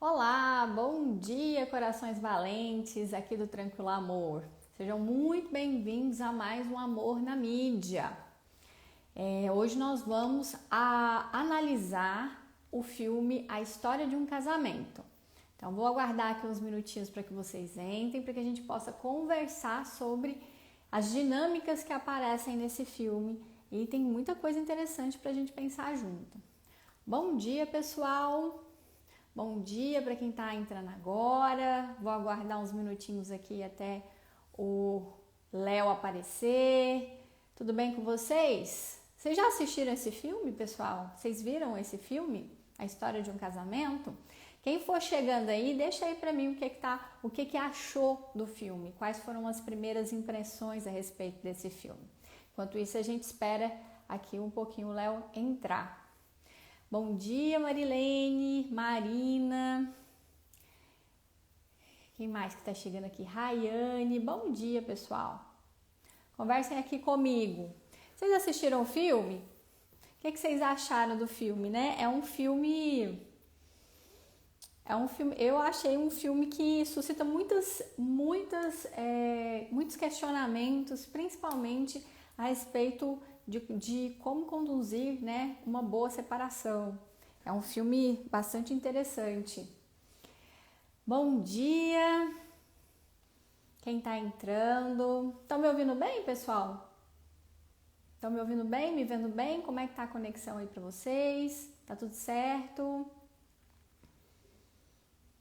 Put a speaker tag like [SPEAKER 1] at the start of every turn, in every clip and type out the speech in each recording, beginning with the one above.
[SPEAKER 1] Olá, bom dia, corações valentes, aqui do Tranquilo Amor. Sejam muito bem-vindos a mais um Amor na Mídia. Hoje nós vamos analisar o filme A História de um Casamento. Então, vou aguardar aqui uns minutinhos para que vocês entrem, para que a gente possa conversar sobre as dinâmicas que aparecem nesse filme e tem muita coisa interessante para a gente pensar junto. Bom dia, pessoal! Bom dia para quem está entrando agora. Vou aguardar uns minutinhos aqui até o Léo aparecer. Tudo bem com vocês? Vocês já assistiram esse filme, pessoal? Vocês viram esse filme? A História de um Casamento? Quem for chegando aí, deixa aí para mim o que achou do filme. Quais foram as primeiras impressões a respeito desse filme. Enquanto isso, a gente espera aqui um pouquinho o Léo entrar. Bom dia, Marilene, Marina. Quem mais que tá chegando aqui? Rayane. Bom dia, pessoal. Conversem aqui comigo. Vocês assistiram o filme? O que vocês acharam do filme, né? Eu achei um filme que suscita muitos questionamentos, principalmente a respeito de como conduzir, né, uma boa separação. É um filme bastante interessante. Bom dia! Quem tá entrando? Estão me ouvindo bem, pessoal? Estão me ouvindo bem? Me vendo bem? Como é que tá a conexão aí para vocês? Tá tudo certo?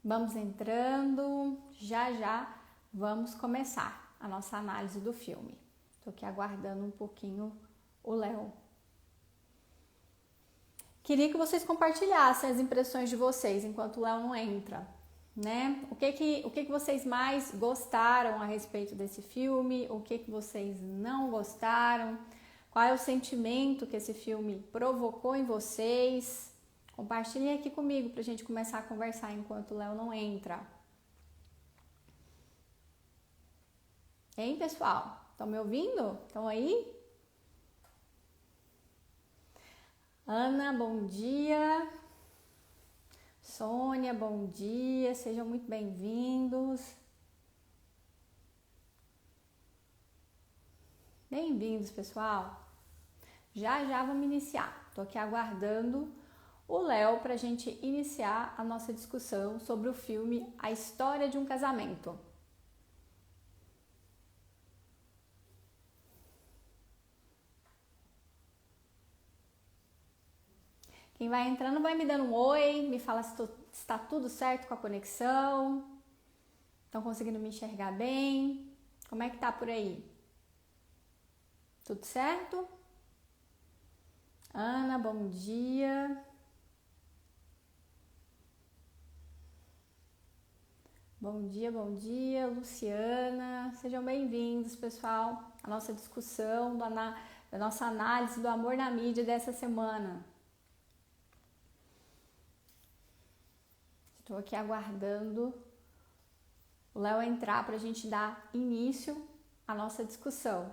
[SPEAKER 1] Vamos entrando. Já vamos começar a nossa análise do filme. Tô aqui aguardando um pouquinho o Léo. Queria que vocês compartilhassem as impressões de vocês enquanto o Léo não entra, né? O que vocês mais gostaram a respeito desse filme? O que vocês não gostaram? Qual é o sentimento que esse filme provocou em vocês? Compartilhem aqui comigo pra gente começar a conversar enquanto o Léo não entra. Hein, pessoal? Estão me ouvindo? Estão aí? Ana, bom dia. Sônia, bom dia. Sejam muito bem-vindos. Bem-vindos, pessoal. Já vamos iniciar. Estou aqui aguardando o Léo para a gente iniciar a nossa discussão sobre o filme A História de um Casamento. Quem vai entrando vai me dando um oi, me fala se está tudo certo com a conexão. Estão conseguindo me enxergar bem? Como é que tá por aí? Tudo certo? Ana, bom dia. Bom dia, Luciana. Sejam bem-vindos, pessoal, à nossa discussão, da nossa análise do amor na mídia dessa semana. Estou aqui aguardando o Léo entrar para a gente dar início à nossa discussão.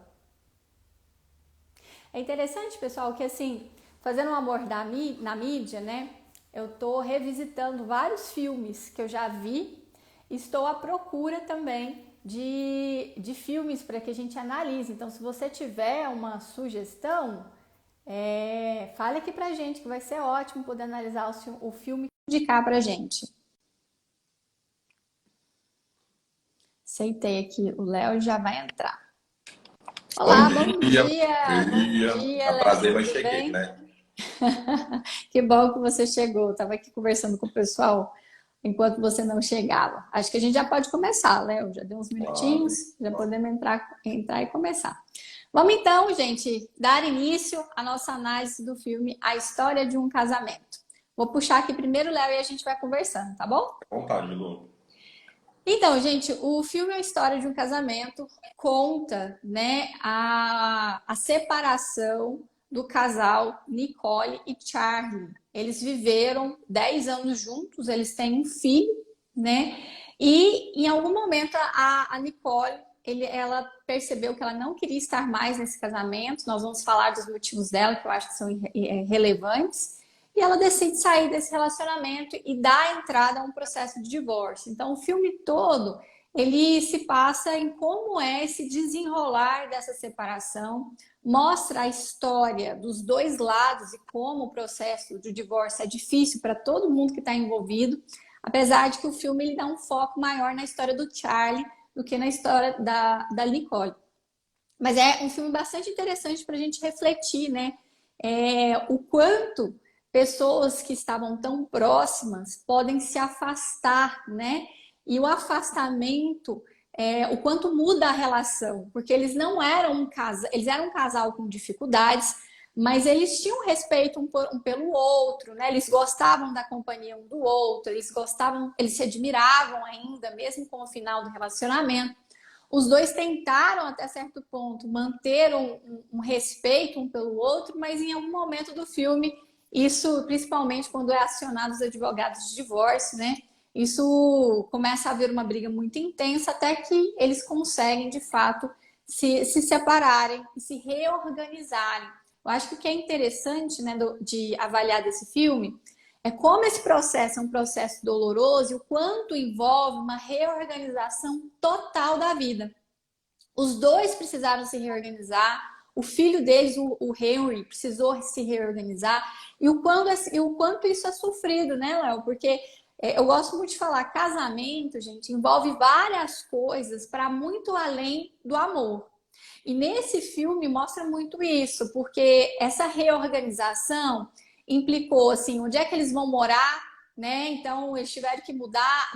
[SPEAKER 1] É interessante, pessoal, que assim, fazendo um amor na mídia, né? Eu tô revisitando vários filmes que eu já vi. Estou à procura também de filmes para que a gente analise. Então, se você tiver uma sugestão, fale aqui pra gente, que vai ser ótimo poder analisar o filme e indicar pra gente. Aceitei aqui, o Léo já vai entrar. Olá, bom dia! Bom dia, Léo,
[SPEAKER 2] Mas
[SPEAKER 1] tudo
[SPEAKER 2] cheguei,
[SPEAKER 1] bem?
[SPEAKER 2] né?
[SPEAKER 1] Que bom que você chegou. Estava aqui conversando com o pessoal enquanto você não chegava. Acho que a gente já pode começar, Léo. Já deu uns
[SPEAKER 2] Claro.
[SPEAKER 1] minutinhos, já podemos entrar e começar. Vamos então, gente, dar início à nossa análise do filme A História de um Casamento. Vou puxar aqui primeiro, Léo, e a gente vai conversando, tá bom?
[SPEAKER 2] À vontade, Lu.
[SPEAKER 1] Então, gente, o filme A História de um Casamento conta, né, a separação do casal Nicole e Charlie. Eles viveram 10 anos juntos, eles têm um filho, né? E em algum momento a Nicole, ela percebeu que ela não queria estar mais nesse casamento. Nós vamos falar dos motivos dela, que eu acho que são relevantes. e ela decide sair desse relacionamento e dar entrada a um processo de divórcio. Então, o filme todo, ele se passa em como é esse desenrolar dessa separação, mostra a história dos dois lados e como o processo de divórcio é difícil para todo mundo que está envolvido, apesar de que o filme ele dá um foco maior na história do Charlie do que na história da Nicole. Mas é um filme bastante interessante para a gente refletir, né? O quanto pessoas que estavam tão próximas podem se afastar, né? E o afastamento, o quanto muda a relação, porque eles não eram um casal, eles eram um casal com dificuldades, mas eles tinham respeito um pelo outro, né? Eles gostavam da companhia um do outro, eles gostavam, eles se admiravam ainda, mesmo com o final do relacionamento. Os dois tentaram, até certo ponto, manter um respeito um pelo outro, mas em algum momento do filme, isso, principalmente quando é acionado os advogados de divórcio, né? Isso começa a haver uma briga muito intensa até que eles conseguem, de fato, se separarem e se reorganizarem. Eu acho que o que é interessante, né, de avaliar desse filme é como esse processo é um processo doloroso e o quanto envolve uma reorganização total da vida. Os dois precisaram se reorganizar, o filho deles, o Henry, precisou se reorganizar, e o quanto isso é sofrido, né, Léo? Porque eu gosto muito de falar, casamento, gente, envolve várias coisas para muito além do amor. E nesse filme mostra muito isso, porque essa reorganização implicou assim, onde é que eles vão morar, né? Então eles tiveram que mudar,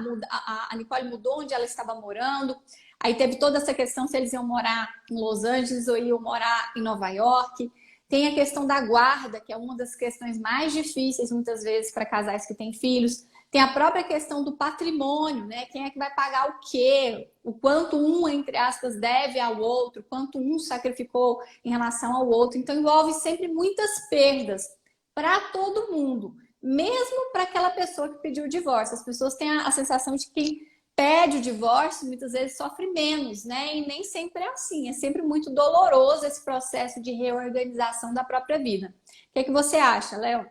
[SPEAKER 1] a Nicole mudou onde ela estava morando. Aí teve toda essa questão se eles iam morar em Los Angeles ou iam morar em Nova York. Tem a questão da guarda, que é uma das questões mais difíceis muitas vezes para casais que têm filhos. Tem a própria questão do patrimônio, né? Quem é que vai pagar o quê? O quanto um, entre aspas, deve ao outro, quanto um sacrificou em relação ao outro. Então envolve sempre muitas perdas para todo mundo, mesmo para aquela pessoa que pediu o divórcio. As pessoas têm a sensação de que quem pede o divórcio muitas vezes sofre menos, né? E nem sempre é assim. É sempre muito doloroso esse processo de reorganização da própria vida. O que você acha, Léo?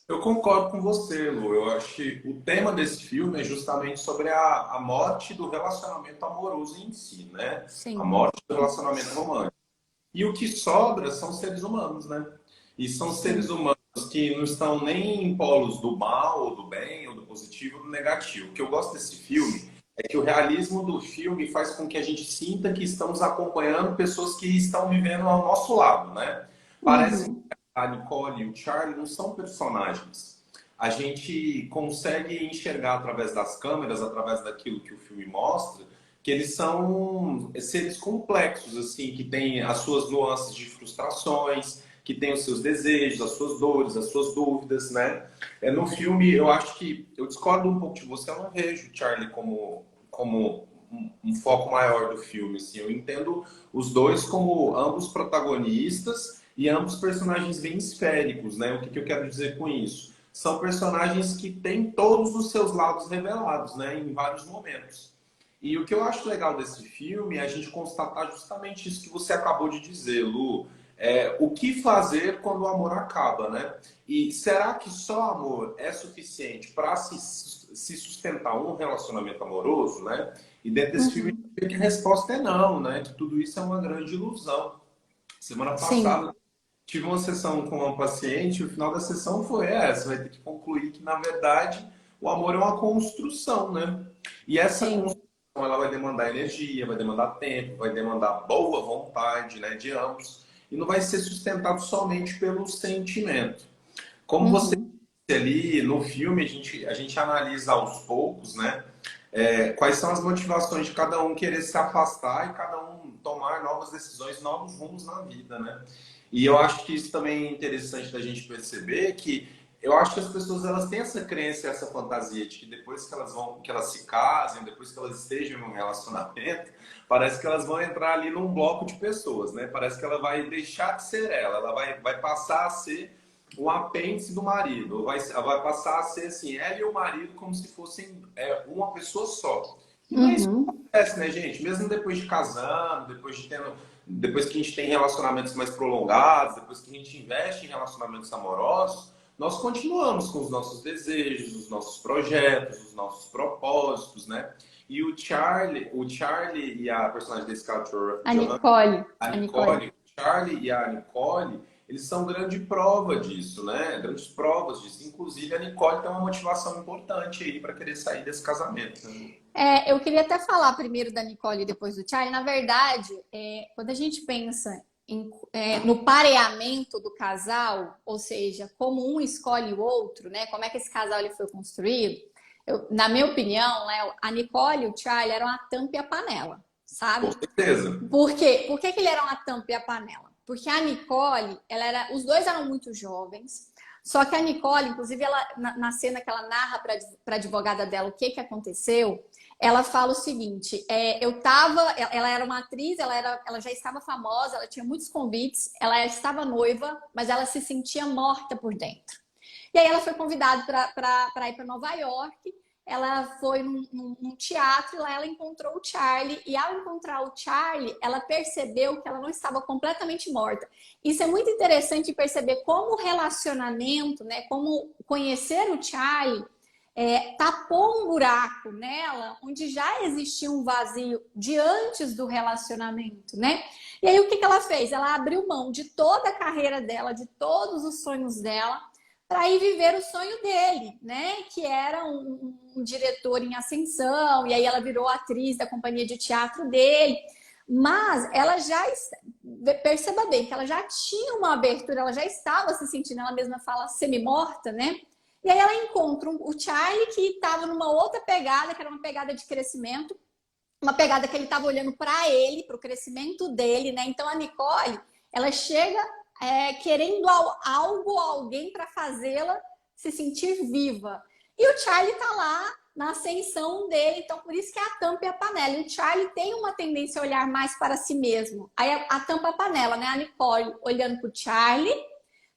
[SPEAKER 2] Eu concordo com você, Lu. Eu acho que o tema desse filme é justamente sobre a morte do relacionamento amoroso em si, né? A
[SPEAKER 1] Sim.
[SPEAKER 2] morte do relacionamento romântico. E o que sobra são seres humanos, né? E são seres
[SPEAKER 1] Sim.
[SPEAKER 2] humanos que não estão nem em polos do mal, ou do bem, ou do positivo, ou do negativo. O que eu gosto desse filme é que o realismo do filme faz com que a gente sinta que estamos acompanhando pessoas que estão vivendo ao nosso lado, né? Parece
[SPEAKER 1] Uhum.
[SPEAKER 2] a Nicole e o Charlie não são personagens. A gente consegue enxergar através das câmeras, através daquilo que o filme mostra, que eles são seres complexos, assim, que têm as suas nuances de frustrações, que têm os seus desejos, as suas dores, as suas dúvidas, né? No filme, eu acho que eu discordo um pouco de você, eu não vejo o Charlie como um foco maior do filme, assim. Eu entendo os dois como ambos protagonistas e ambos personagens bem esféricos, né? O que eu quero dizer com isso? São personagens que têm todos os seus lados revelados, né? Em vários momentos. E o que eu acho legal desse filme é a gente constatar justamente isso que você acabou de dizer, Lu. O que fazer quando o amor acaba, né? E será que só amor é suficiente para se sustentar um relacionamento amoroso, né? E dentro desse filme,
[SPEAKER 1] Uhum.
[SPEAKER 2] a resposta é não, né? Que tudo isso é uma grande ilusão. Semana
[SPEAKER 1] Sim.
[SPEAKER 2] passada, tive uma sessão com uma paciente, e o final da sessão foi essa, vai ter que concluir que, na verdade, o amor é uma construção, né? E essa
[SPEAKER 1] Sim.
[SPEAKER 2] construção, ela vai demandar energia, vai demandar tempo, vai demandar boa vontade, né, de ambos, e não vai ser sustentado somente pelo sentimento. Como você
[SPEAKER 1] Uhum.
[SPEAKER 2] disse ali no filme, a gente analisa aos poucos, né, quais são as motivações de cada um querer se afastar e cada um tomar novas decisões, novos rumos na vida, né? E eu acho que isso também é interessante da gente perceber que eu acho que as pessoas elas têm essa crença, essa fantasia de que depois que elas se casem, depois que elas estejam em um relacionamento, parece que elas vão entrar ali num bloco de pessoas, né? Parece que ela vai deixar de ser ela vai passar a ser o apêndice do marido, vai passar a ser assim, ela e o marido como se fossem uma pessoa só. E não é isso que
[SPEAKER 1] Uhum.
[SPEAKER 2] acontece, né, gente? Mesmo depois de casando, depois que a gente tem relacionamentos mais prolongados, depois que a gente investe em relacionamentos amorosos, nós continuamos com os nossos desejos, os nossos projetos, os nossos propósitos, né? E o Charlie e a personagem da Scarlett Johansson, a Nicole, o Charlie e a Nicole, eles são grande prova disso, né? Grandes provas disso. Inclusive, a Nicole tem uma motivação importante aí para querer sair desse casamento, né?
[SPEAKER 1] Eu queria até falar primeiro da Nicole e depois do Charlie. Na verdade, quando a gente pensa no pareamento do casal, ou seja, como um escolhe o outro, né? Como é que esse casal ele foi construído? Na minha opinião, né, a Nicole e o Charlie eram a tampa e a panela, sabe?
[SPEAKER 2] Com certeza.
[SPEAKER 1] Por quê? Por que eles eram a tampa e a panela? Porque a Nicole, os dois eram muito jovens, só que a Nicole, inclusive, na cena que ela narra para a advogada dela o que aconteceu, ela fala o seguinte: ela era uma atriz, ela já estava famosa, ela tinha muitos convites, ela estava noiva, mas ela se sentia morta por dentro. E aí ela foi convidada para ir para Nova York. Ela foi num teatro e lá ela encontrou o Charlie. E ao encontrar o Charlie, ela percebeu que ela não estava completamente morta. Isso é muito interessante perceber como o relacionamento, né, como conhecer o Charlie tapou um buraco nela, onde já existia um vazio de antes do relacionamento, né? E aí o que ela fez? Ela abriu mão de toda a carreira dela, de todos os sonhos dela, para ir viver o sonho dele, né? Que era um diretor em ascensão, e aí ela virou atriz da companhia de teatro dele. Mas ela perceba bem que ela já tinha uma abertura, ela já estava se sentindo, ela mesma fala, semi-morta, né? E aí ela encontra o Charlie, que estava numa outra pegada, que era uma pegada de crescimento, uma pegada que ele estava olhando para ele, para o crescimento dele, né? Então a Nicole, ela chega querendo algo, alguém para fazê-la se sentir viva. E o Charlie tá lá na ascensão dele, então por isso que é a tampa e a panela. E o Charlie tem uma tendência a olhar mais para si mesmo. Aí a tampa e a panela, né? A Nicole olhando para o Charlie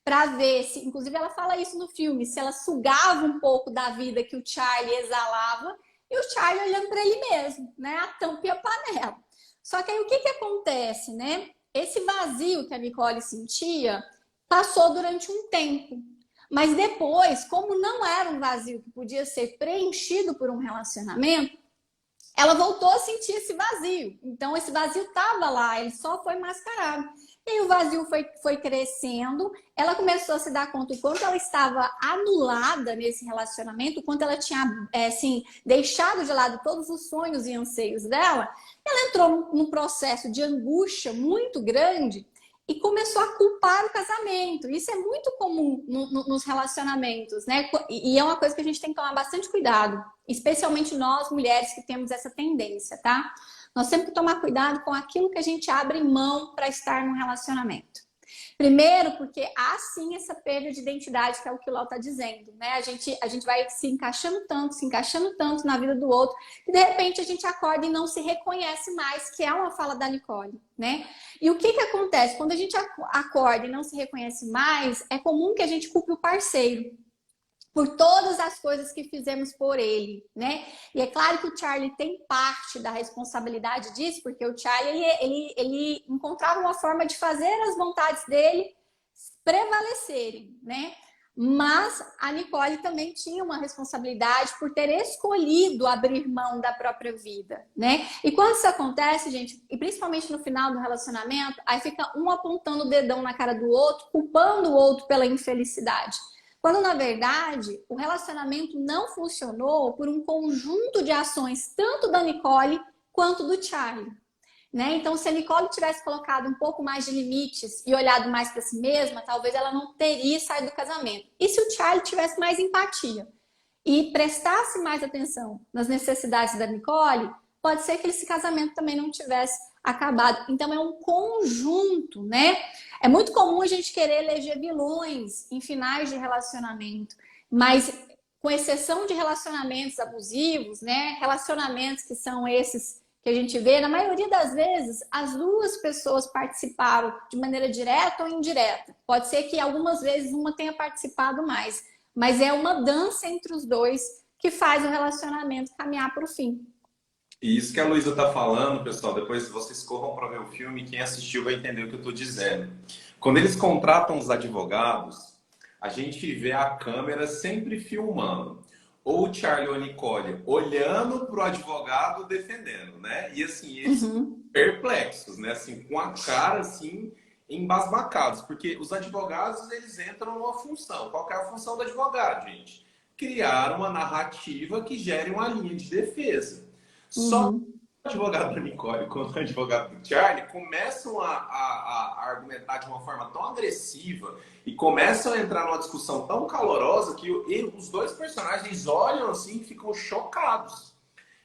[SPEAKER 1] para ver se, inclusive ela fala isso no filme, se ela sugava um pouco da vida que o Charlie exalava, e o Charlie olhando para ele mesmo, né? A tampa e a panela. Só que aí o que acontece, né? Esse vazio que a Nicole sentia passou durante um tempo. Mas depois, como não era um vazio que podia ser preenchido por um relacionamento, ela voltou a sentir esse vazio. Então, esse vazio estava lá, ele só foi mascarado. E aí, o vazio foi crescendo, ela começou a se dar conta do quanto ela estava anulada nesse relacionamento, o quanto ela tinha, assim, deixado de lado todos os sonhos e anseios dela. Ela entrou num processo de angústia muito grande e começou a culpar o casamento. Isso é muito comum nos relacionamentos, né? E é uma coisa que a gente tem que tomar bastante cuidado, especialmente nós, mulheres, que temos essa tendência, tá? Nós temos que tomar cuidado com aquilo que a gente abre mão para estar num relacionamento. Primeiro, porque há sim essa perda de identidade, que é o que o Léo está dizendo, né? A gente vai se encaixando tanto na vida do outro, que de repente a gente acorda e não se reconhece mais, que é uma fala da Nicole, né? E o que acontece? Quando a gente acorda e não se reconhece mais, é comum que a gente culpe o parceiro por todas as coisas que fizemos por ele, né? E é claro que o Charlie tem parte da responsabilidade disso, porque o Charlie, ele encontrava uma forma de fazer as vontades dele prevalecerem, né? Mas a Nicole também tinha uma responsabilidade por ter escolhido abrir mão da própria vida, né? E quando isso acontece, gente, e principalmente no final do relacionamento, aí fica um apontando o dedão na cara do outro, culpando o outro pela infelicidade. Quando, na verdade, o relacionamento não funcionou por um conjunto de ações, tanto da Nicole quanto do Charlie, né? Então, se a Nicole tivesse colocado um pouco mais de limites e olhado mais para si mesma, talvez ela não teria saído do casamento. E se o Charlie tivesse mais empatia e prestasse mais atenção nas necessidades da Nicole, pode ser que esse casamento também não tivesse acabado. Então, é um conjunto, né? É muito comum a gente querer eleger vilões em finais de relacionamento, mas com exceção de relacionamentos abusivos, né? Relacionamentos que são esses que a gente vê, na maioria das vezes, as duas pessoas participaram de maneira direta ou indireta. Pode ser que algumas vezes uma tenha participado mais, mas é uma dança entre os dois que faz o relacionamento caminhar para o fim.
[SPEAKER 2] E isso que a Luísa está falando, pessoal, depois vocês corram para ver o filme, quem assistiu vai entender o que eu estou dizendo. Quando eles contratam os advogados, a gente vê a câmera sempre filmando. Ou o Charlie ou a Nicole olhando para o advogado defendendo, né? E assim, eles
[SPEAKER 1] Uhum.
[SPEAKER 2] perplexos, né? Assim, com a cara assim, embasbacados. Porque os advogados, eles entram numa função. Qual que é a função do advogado, gente? Criar uma narrativa que gere uma linha de defesa. Só
[SPEAKER 1] Uhum.
[SPEAKER 2] advogado da Nicole quanto o advogado do Charlie começam a argumentar de uma forma tão agressiva e começam a entrar numa discussão tão calorosa que os dois personagens olham assim e ficam chocados.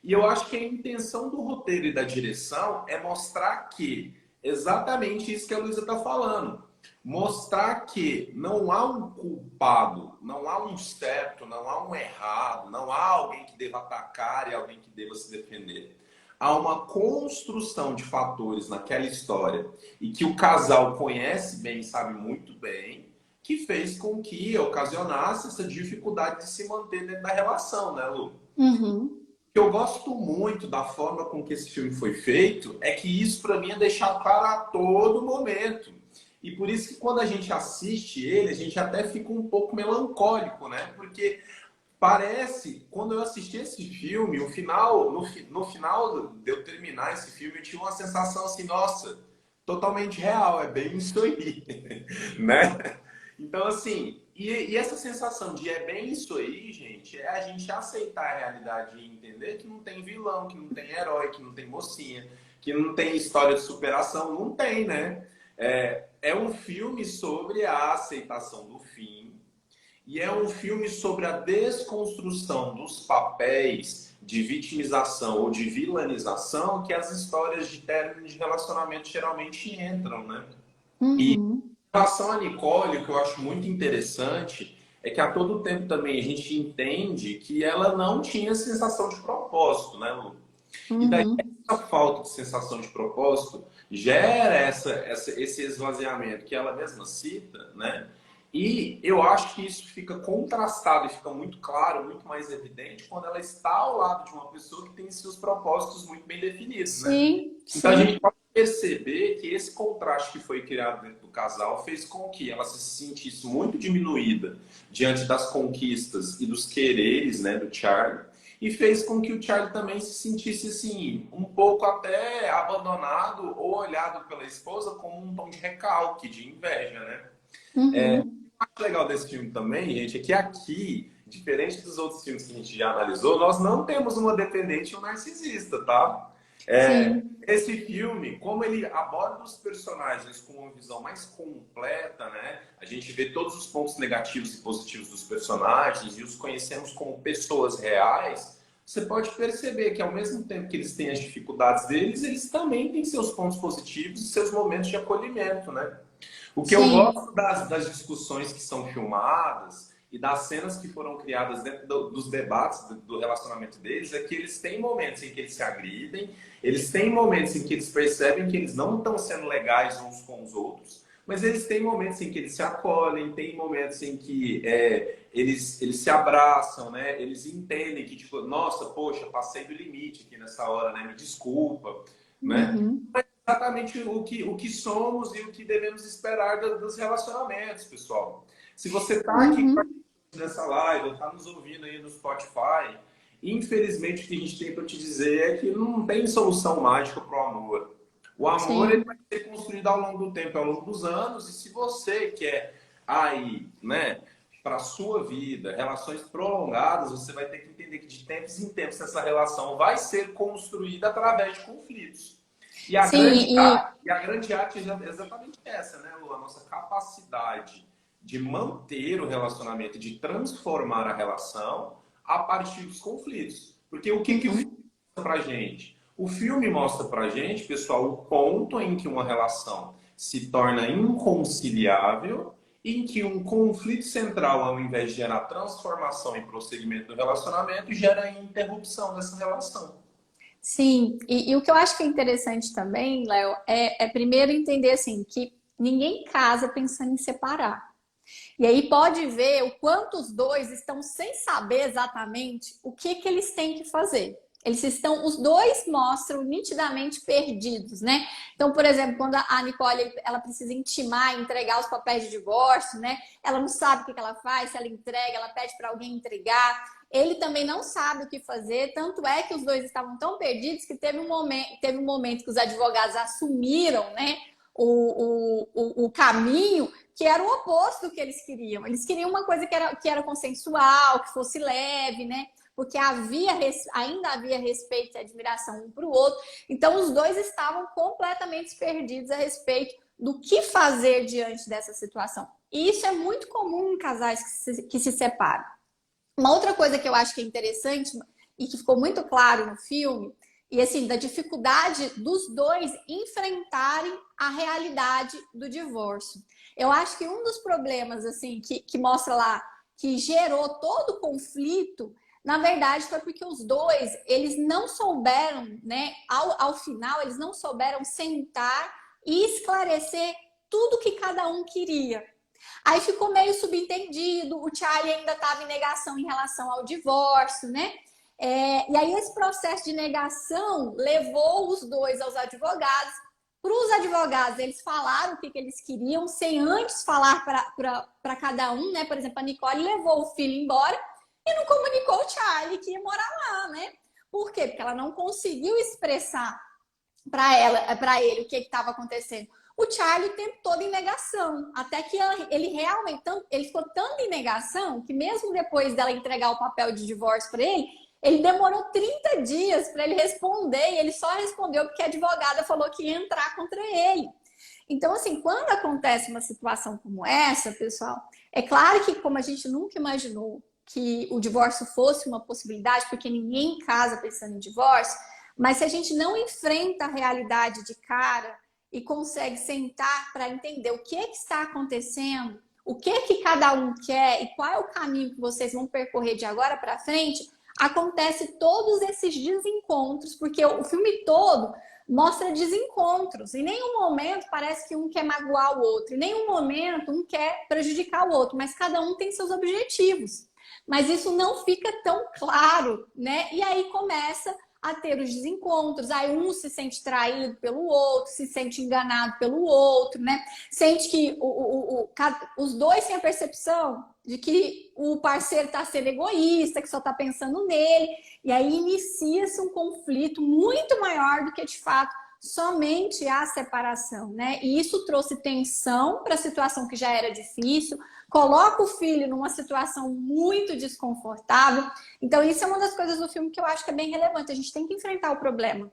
[SPEAKER 2] E eu acho que a intenção do roteiro e da direção é mostrar que exatamente isso que a Luísa está falando. Mostrar que não há um culpado, não há um certo, não há um errado, não há alguém que deva atacar e alguém que deva se defender. Há uma construção de fatores naquela história e que o casal conhece bem, sabe muito bem, que fez com que ocasionasse essa dificuldade de se manter dentro da relação, né, Lu?
[SPEAKER 1] Uhum.
[SPEAKER 2] Que eu gosto muito da forma com que esse filme foi feito é que isso para mim é deixado claro a todo momento. E por isso que quando a gente assiste ele, a gente até fica um pouco melancólico, né? Porque parece, quando eu assisti esse filme, o final, no final de eu terminar esse filme, eu tive uma sensação assim, nossa, totalmente real, é bem isso aí, né? Então, assim, e essa sensação de é bem isso aí, gente, é a gente aceitar a realidade e entender que não tem vilão, que não tem herói, que não tem mocinha, que não tem história de superação, não tem, né? É um filme sobre a aceitação do fim e é um filme sobre a desconstrução dos papéis de vitimização ou de vilanização que as histórias de término de relacionamento geralmente entram, né? E
[SPEAKER 1] Uhum.
[SPEAKER 2] em relação à Nicole, o que eu acho muito interessante é que a todo tempo também a gente entende que ela não tinha sensação de propósito, né, Lu? E daí
[SPEAKER 1] Uhum.
[SPEAKER 2] essa falta de sensação de propósito gera esse esvaziamento que ela mesma cita, né? E eu acho que isso fica contrastado e fica muito claro, muito mais evidente quando ela está ao lado de uma pessoa que tem seus propósitos muito bem definidos, né?
[SPEAKER 1] Sim,
[SPEAKER 2] Então a gente
[SPEAKER 1] sim.
[SPEAKER 2] pode perceber que esse contraste que foi criado dentro do casal fez com que ela se sentisse muito diminuída diante das conquistas e dos quereres, né, do Charlie, e fez com que o Charlie também se sentisse assim, um pouco até abandonado ou olhado pela esposa como um tom de recalque, de inveja, né?
[SPEAKER 1] Uhum.
[SPEAKER 2] O que é legal desse filme também, gente, é que aqui, diferente dos outros filmes que a gente já analisou, nós não temos uma dependente e um narcisista, tá?
[SPEAKER 1] Sim.
[SPEAKER 2] Esse filme, como ele aborda os personagens com uma visão mais completa, né? A gente vê todos os pontos negativos e positivos dos personagens e os conhecemos como pessoas reais. Você pode perceber que ao mesmo tempo que eles têm as dificuldades deles, eles também têm seus pontos positivos e seus momentos de acolhimento, né? O que eu
[SPEAKER 1] Sim.
[SPEAKER 2] gosto das discussões que são filmadas e das cenas que foram criadas dentro dos debates do relacionamento deles é que eles têm momentos em que eles se agridem, eles têm momentos em que eles percebem que eles não estão sendo legais uns com os outros, mas eles têm momentos em que eles se acolhem, tem momentos em que eles se abraçam, né? Eles entendem que, tipo, nossa, poxa, passei do limite aqui nessa hora, né? Me desculpa, né?
[SPEAKER 1] Uhum.
[SPEAKER 2] Exatamente o que somos e o que devemos esperar dos relacionamentos, pessoal. Se você está aqui
[SPEAKER 1] Uhum.
[SPEAKER 2] nessa live, está nos ouvindo aí no Spotify, infelizmente o que a gente tem para te dizer é que não tem solução mágica para o amor. O amor ele vai
[SPEAKER 1] Sim.
[SPEAKER 2] ser construído ao longo do tempo, ao longo dos anos, e se você quer aí, né, para a sua vida, relações prolongadas, você vai ter que entender que de tempos em tempos essa relação vai ser construída através de conflitos.
[SPEAKER 1] Sim, e
[SPEAKER 2] E a grande arte é exatamente essa, né, Lu? A nossa capacidade de manter o relacionamento, de transformar a relação a partir dos conflitos. Porque o que o filme
[SPEAKER 1] uhum.
[SPEAKER 2] mostra pra gente? O filme mostra pra gente, pessoal, o ponto em que uma relação se torna inconciliável, em que um conflito central, ao invés de gerar transformação e prosseguimento do relacionamento, gera interrupção dessa relação.
[SPEAKER 1] Sim, e o que eu acho que é interessante também, Léo, é primeiro entender assim que ninguém casa pensando em separar. E aí pode ver o quanto os dois estão sem saber exatamente o que que eles têm que fazer. Os dois mostram nitidamente perdidos, né? Então, por exemplo, quando a Nicole ela precisa intimar, entregar os papéis de divórcio, né? Ela não sabe o que ela faz, se ela entrega, ela pede para alguém entregar. Ele também não sabe o que fazer, tanto é que os dois estavam tão perdidos que teve um momento que os advogados assumiram, né, o caminho que era o oposto do que eles queriam. Eles queriam uma coisa que era consensual, que fosse leve, né? Porque ainda havia respeito e admiração um para o outro. Então, os dois estavam completamente perdidos a respeito do que fazer diante dessa situação. E isso é muito comum em casais que se separam. Uma outra coisa que eu acho que é interessante e que ficou muito claro no filme, e assim, da dificuldade dos dois enfrentarem a realidade do divórcio. Eu acho que um dos problemas assim que mostra lá, que gerou todo o conflito, na verdade foi porque os dois, eles não souberam, né, ao final, eles não souberam sentar e esclarecer tudo que cada um queria. Aí ficou meio subentendido, o Charlie ainda estava em negação em relação ao divórcio, né? E aí esse processo de negação levou os dois aos advogados. Para os advogados, eles falaram o que eles queriam, sem antes falar para cada um, né? Por exemplo, a Nicole levou o filho embora e não comunicou o Charlie que ia morar lá, né? Por quê? Porque ela não conseguiu expressar para ele o que estava acontecendo. O Charlie o tempo todo em negação, até que ele ficou tanto em negação que mesmo depois dela entregar o papel de divórcio para ele demorou 30 dias para ele responder e ele só respondeu porque a advogada falou que ia entrar contra ele. Então, assim, quando acontece uma situação como essa, pessoal, é claro que como a gente nunca imaginou que o divórcio fosse uma possibilidade, porque ninguém casa pensando em divórcio, mas se a gente não enfrenta a realidade de cara e consegue sentar para entender o que está acontecendo, o que cada um quer e qual é o caminho que vocês vão percorrer de agora para frente, acontece todos esses desencontros, porque o filme todo mostra desencontros. Em nenhum momento parece que um quer magoar o outro, em nenhum momento um quer prejudicar o outro, mas cada um tem seus objetivos. Mas isso não fica tão claro, né? E aí começa a ter os desencontros, aí um se sente traído pelo outro, se sente enganado pelo outro, né? Sente que os dois têm a percepção de que o parceiro está sendo egoísta, que só está pensando nele, e aí inicia-se um conflito muito maior do que, de fato, somente a separação, né? E isso trouxe tensão para a situação que já era difícil, coloca o filho numa situação muito desconfortável. Então, isso é uma das coisas do filme que eu acho que é bem relevante. A gente tem que enfrentar o problema.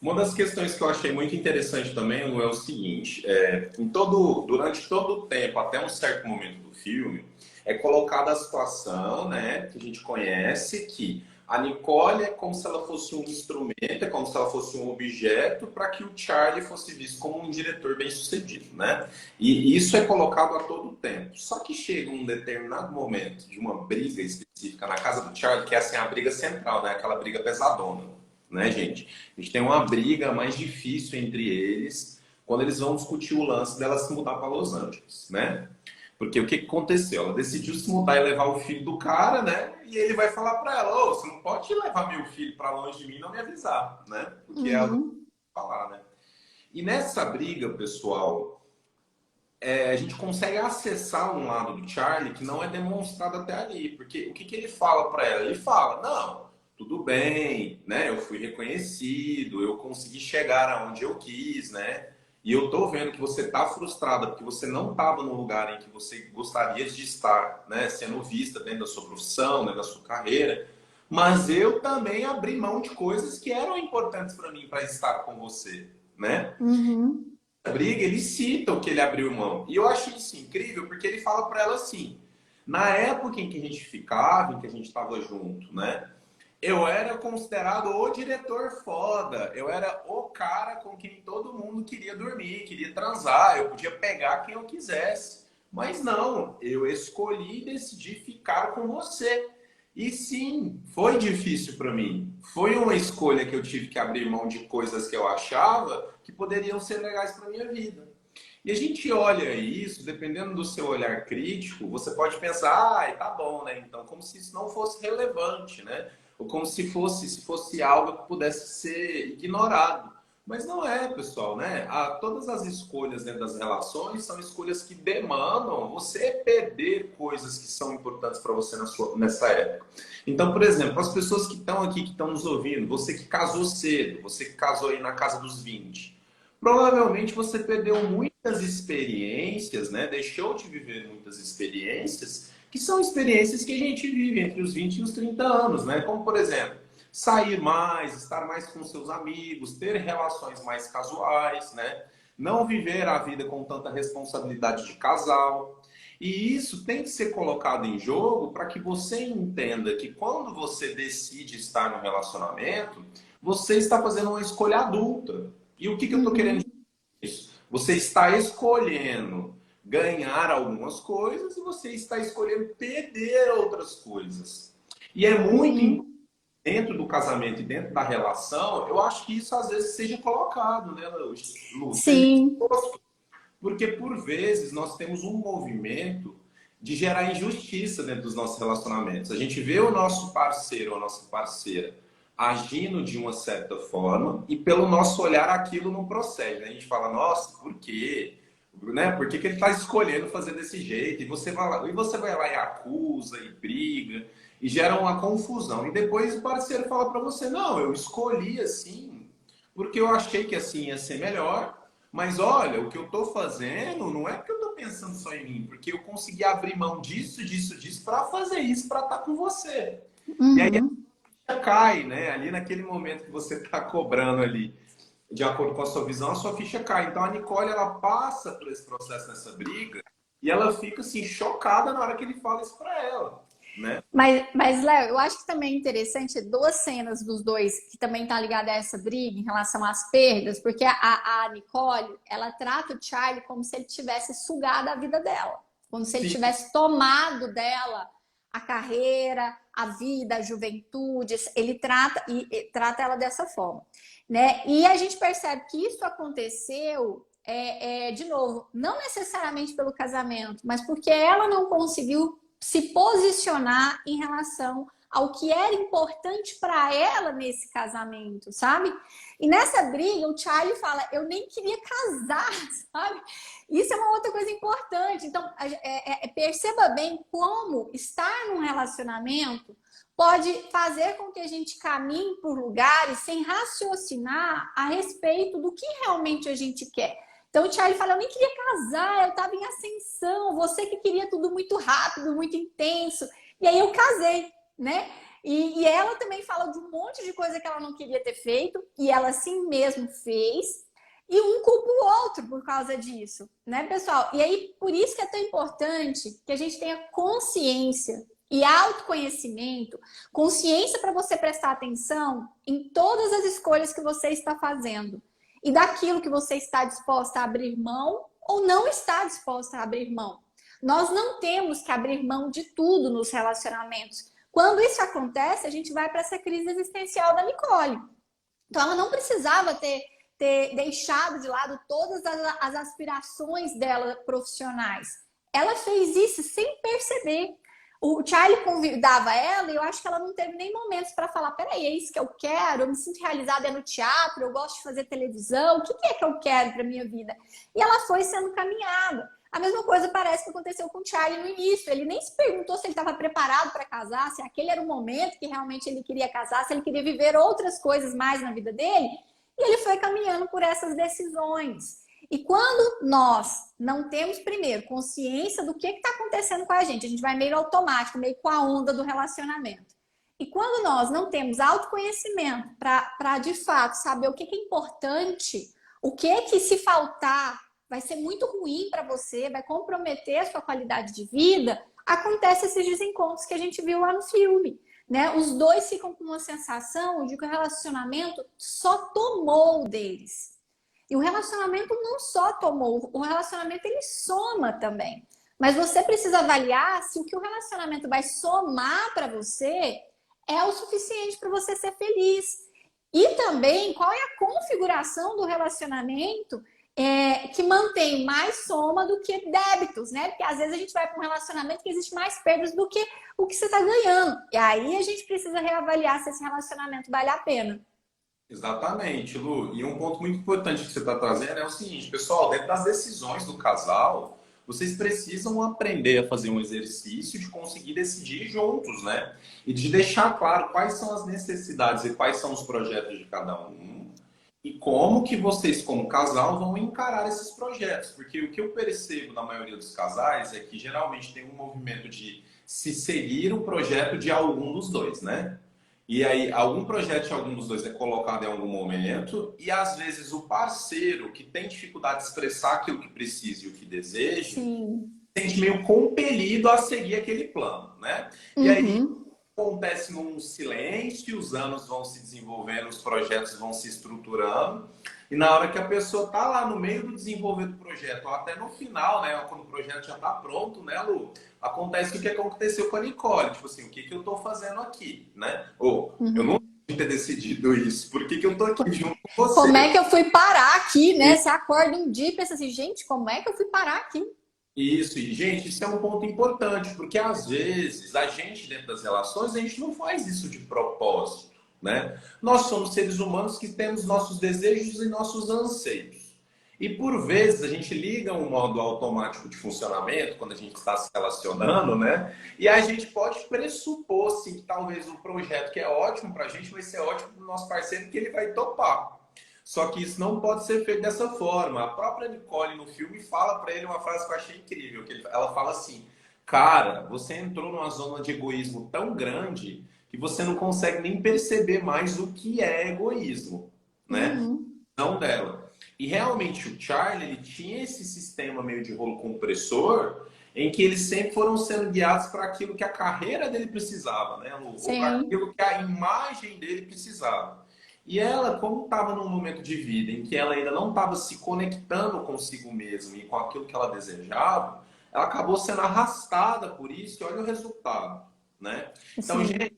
[SPEAKER 2] Uma das questões que eu achei muito interessante também, Lu, é o seguinte: durante todo o tempo, até um certo momento do filme, é colocada a situação, né, que a gente conhece, que a Nicole é como se ela fosse um instrumento, é como se ela fosse um objeto para que o Charlie fosse visto como um diretor bem-sucedido, né? E isso é colocado a todo tempo. Só que chega um determinado momento de uma briga específica na casa do Charlie, que é assim a briga central, né? Aquela briga pesadona, né, gente? A gente tem uma briga mais difícil entre eles quando eles vão discutir o lance dela se mudar para Los Angeles, né? Porque o que aconteceu? Ela decidiu se mudar e levar o filho do cara, né? E ele vai falar para ela: "Ô, você não pode levar meu filho para longe de mim e não me avisar", né? Porque ela vai falar, né? E nessa briga, pessoal, a gente consegue acessar um lado do Charlie que não é demonstrado até ali. Porque o que ele fala para ela? Ele fala: "Não, tudo bem, né? Eu fui reconhecido, eu consegui chegar aonde eu quis, né? E eu tô vendo que você tá frustrada porque você não estava no lugar em que você gostaria de estar, né? Sendo vista dentro da sua profissão, dentro da sua carreira. Mas eu também abri mão de coisas que eram importantes para mim para estar com você, né?"
[SPEAKER 1] Uhum.
[SPEAKER 2] A briga, ele cita o que ele abriu mão. E eu acho isso incrível porque ele fala para ela assim: na época em que a gente ficava, em que a gente estava junto, né? Eu era considerado o diretor foda. Eu era o cara com quem todo mundo queria dormir, queria transar. Eu podia pegar quem eu quisesse. Mas não, eu escolhi e decidi ficar com você. E sim, foi difícil para mim. Foi uma escolha que eu tive que abrir mão de coisas que eu achava que poderiam ser legais para minha vida. E a gente olha isso, dependendo do seu olhar crítico, você pode pensar: tá bom, né? Então, como se isso não fosse relevante, né? ou como se fosse algo que pudesse ser ignorado. Mas não é, pessoal, né? Todas as escolhas dentro das relações são escolhas que demandam você perder coisas que são importantes para você nessa época. Então, por exemplo, as pessoas que estão aqui, que estão nos ouvindo, você que casou cedo, você que casou aí na casa dos 20, provavelmente você perdeu muitas experiências, né? Deixou de viver muitas experiências, que são experiências que a gente vive entre os 20 e os 30 anos, né? Como, por exemplo, sair mais, estar mais com seus amigos, ter relações mais casuais, né? Não viver a vida com tanta responsabilidade de casal. E isso tem que ser colocado em jogo para que você entenda que quando você decide estar no relacionamento, você está fazendo uma escolha adulta. E o que eu estou querendo dizer com isso? Você está escolhendo ganhar algumas coisas e você está escolhendo perder outras coisas. E é muito importante dentro do casamento e dentro da relação, eu acho que isso às vezes seja colocado, né, Lu? Seja
[SPEAKER 1] Sim.
[SPEAKER 2] exposto. Porque por vezes nós temos um movimento de gerar injustiça dentro dos nossos relacionamentos. A gente vê o nosso parceiro ou a nossa parceira agindo de uma certa forma e pelo nosso olhar aquilo não procede, né? A gente fala, nossa, por quê? Né? Por que ele está escolhendo fazer desse jeito? E você vai lá e acusa e briga e gera uma confusão. E depois o parceiro fala para você, não, eu escolhi assim porque eu achei que assim ia ser melhor, mas olha, o que eu estou fazendo não é porque eu estou pensando só em mim, porque eu consegui abrir mão disso, disso, disso para fazer isso, para estar com você. E aí
[SPEAKER 1] Uhum.
[SPEAKER 2] cai, né? Ali naquele momento que você está cobrando ali, de acordo com a sua visão, a sua ficha cai. Então a Nicole, ela passa por esse processo nessa briga e ela fica assim chocada na hora que ele fala isso para ela, né?
[SPEAKER 1] Léo, eu acho que também é interessante duas cenas dos dois que também tá ligada a essa briga em relação às perdas, porque a Nicole, ela trata o Charlie como se ele tivesse sugado a vida dela, como se ele
[SPEAKER 2] Sim,
[SPEAKER 1] tivesse tomado dela a carreira, a vida, a juventude. Ele trata e trata ela dessa forma, né? E a gente percebe que isso aconteceu de novo, não necessariamente pelo casamento, mas porque ela não conseguiu se posicionar em relação ao que era importante para ela nesse casamento, sabe? E nessa briga, o Charlie fala: eu nem queria casar, sabe? Isso é uma outra coisa importante. Então, perceba bem como estar num relacionamento pode fazer com que a gente caminhe por lugares sem raciocinar a respeito do que realmente a gente quer. Então o Charlie fala, eu nem queria casar, eu estava em ascensão, você que queria tudo muito rápido, muito intenso. E aí eu casei, né? E ela também fala de um monte de coisa que ela não queria ter feito, e ela assim mesmo fez. E um culpa o outro por causa disso, né, pessoal? E aí, por isso que é tão importante que a gente tenha consciência e autoconhecimento, consciência para você prestar atenção em todas as escolhas que você está fazendo e daquilo que você está disposta a abrir mão ou não está disposta a abrir mão. Nós não temos que abrir mão de tudo nos relacionamentos. Quando isso acontece, a gente vai para essa crise existencial da Nicole. Então, ela não precisava ter deixado de lado todas as aspirações dela profissionais. Ela fez isso sem perceber. O Charlie convidava ela e eu acho que ela não teve nem momentos para falar, peraí, é isso que eu quero, eu me sinto realizada no teatro, eu gosto de fazer televisão, o que é que eu quero para minha vida? E ela foi sendo caminhada. A mesma coisa parece que aconteceu com o Charlie no início. Ele nem se perguntou se ele estava preparado para casar, se aquele era o momento que realmente ele queria casar, se ele queria viver outras coisas mais na vida dele. E ele foi caminhando por essas decisões. E quando nós não temos, primeiro, consciência do que está acontecendo com a gente vai meio automático, meio com a onda do relacionamento. E quando nós não temos autoconhecimento para, de fato, saber o que é importante, o que se faltar vai ser muito ruim para você, vai comprometer a sua qualidade de vida, acontece esses desencontros que a gente viu lá no filme. Né? Os dois ficam com uma sensação de que o relacionamento só tomou deles. E o relacionamento não só tomou, o relacionamento ele soma também. Mas você precisa avaliar se o que o relacionamento vai somar para você é o suficiente para você ser feliz. E também qual é a configuração do relacionamento que mantém mais soma do que débitos, né? Porque às vezes a gente vai para um relacionamento que existe mais perdas do que o que você está ganhando. E aí a gente precisa reavaliar se esse relacionamento vale a pena.
[SPEAKER 2] Exatamente, Lu. E um ponto muito importante que você está trazendo é o seguinte, pessoal, dentro das decisões do casal, vocês precisam aprender a fazer um exercício de conseguir decidir juntos, né? E de deixar claro quais são as necessidades e quais são os projetos de cada um e como que vocês, como casal, vão encarar esses projetos. Porque o que eu percebo na maioria dos casais é que geralmente tem um movimento de se seguir o projeto de algum dos dois, né? E aí, algum projeto de algum dos dois é colocado em algum momento, e às vezes o parceiro que tem dificuldade de expressar aquilo que precisa e o que deseja,
[SPEAKER 1] Sim.
[SPEAKER 2] se sente meio compelido a seguir aquele plano, né? E aí
[SPEAKER 1] Uhum.
[SPEAKER 2] acontece num silêncio, os anos vão se desenvolvendo, os projetos vão se estruturando, e na hora que a pessoa está lá no meio do desenvolver do projeto, ou até no final, né, quando o projeto já está pronto, né, Lu? Acontece o que aconteceu com a Nicole, tipo assim, o que eu estou fazendo aqui, né? Ou, eu não
[SPEAKER 1] Uhum.
[SPEAKER 2] devia ter decidido isso, por que eu estou aqui junto com
[SPEAKER 1] Como é
[SPEAKER 2] você?
[SPEAKER 1] que eu fui parar aqui, né? Você acorda um dia e pensa assim, gente, como é que eu fui parar aqui?
[SPEAKER 2] Isso, e gente, isso é um ponto importante, porque às vezes a gente, dentro das relações, a gente não faz isso de propósito, né? Nós somos seres humanos que temos nossos desejos e nossos anseios. E por vezes a gente liga um modo automático de funcionamento quando a gente está se relacionando, né? E a gente pode pressupor, sim, que talvez um projeto que é ótimo para a gente vai ser ótimo para o nosso parceiro, que ele vai topar. Só que isso não pode ser feito dessa forma. A própria Nicole no filme fala para ele uma frase que eu achei incrível, ela fala assim: "Cara, você entrou numa zona de egoísmo tão grande que você não consegue nem perceber mais o que é egoísmo, né?
[SPEAKER 1] Uhum.
[SPEAKER 2] Não dela." E realmente o Charlie, ele tinha esse sistema meio de rolo compressor em que eles sempre foram sendo guiados para aquilo que a carreira dele precisava, né, Lu? Ou para
[SPEAKER 1] Sim,
[SPEAKER 2] aquilo que a imagem dele precisava. E ela, como estava num momento de vida em que ela ainda não estava se conectando consigo mesma e com aquilo que ela desejava, ela acabou sendo arrastada por isso e olha o resultado, né? Então,
[SPEAKER 1] sim,
[SPEAKER 2] gente,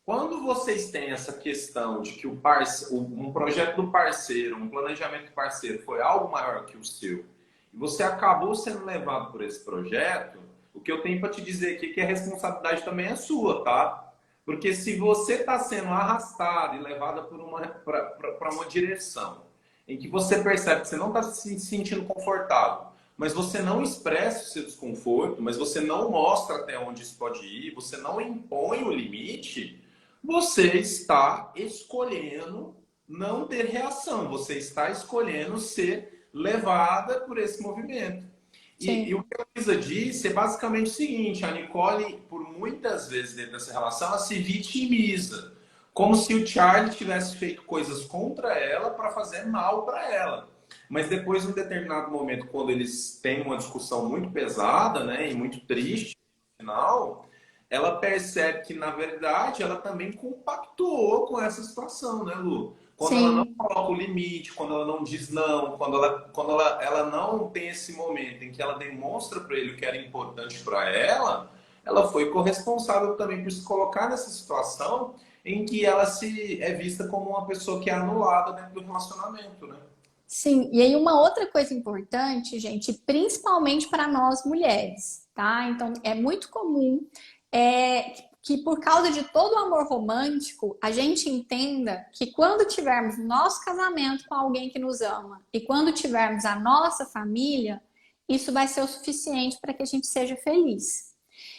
[SPEAKER 2] quando vocês têm essa questão de que um projeto do parceiro, um planejamento do parceiro foi algo maior que o seu, e você acabou sendo levado por esse projeto, o que eu tenho para te dizer aqui é que a responsabilidade também é sua, tá? Porque se você está sendo arrastado e levada para uma direção em que você percebe que você não está se sentindo confortável, mas você não expressa o seu desconforto, mas você não mostra até onde isso pode ir, você não impõe o limite, você está escolhendo não ter reação, você está escolhendo ser levada por esse movimento. E o
[SPEAKER 1] sim.
[SPEAKER 2] que a Luísa disse é basicamente o seguinte: a Nicole, por muitas vezes dentro dessa relação, ela se vitimiza, como se o Charlie tivesse feito coisas contra ela para fazer mal para ela. Mas depois, em um determinado momento, quando eles têm uma discussão muito pesada, né, e muito triste, no final, ela percebe que, na verdade, ela também compactuou com essa situação, né, Lu? Quando ela não
[SPEAKER 1] Sim.
[SPEAKER 2] coloca o limite, quando ela não diz não, ela não tem esse momento em que ela demonstra para ele o que era importante para ela foi corresponsável também por se colocar nessa situação em que ela se é vista como uma pessoa que é anulada dentro do relacionamento, né?
[SPEAKER 1] Sim, e aí uma outra coisa importante, gente, principalmente para nós mulheres, tá? Então é muito comum que por causa de todo o amor romântico, a gente entenda que quando tivermos nosso casamento com alguém que nos ama e quando tivermos a nossa família, isso vai ser o suficiente para que a gente seja feliz.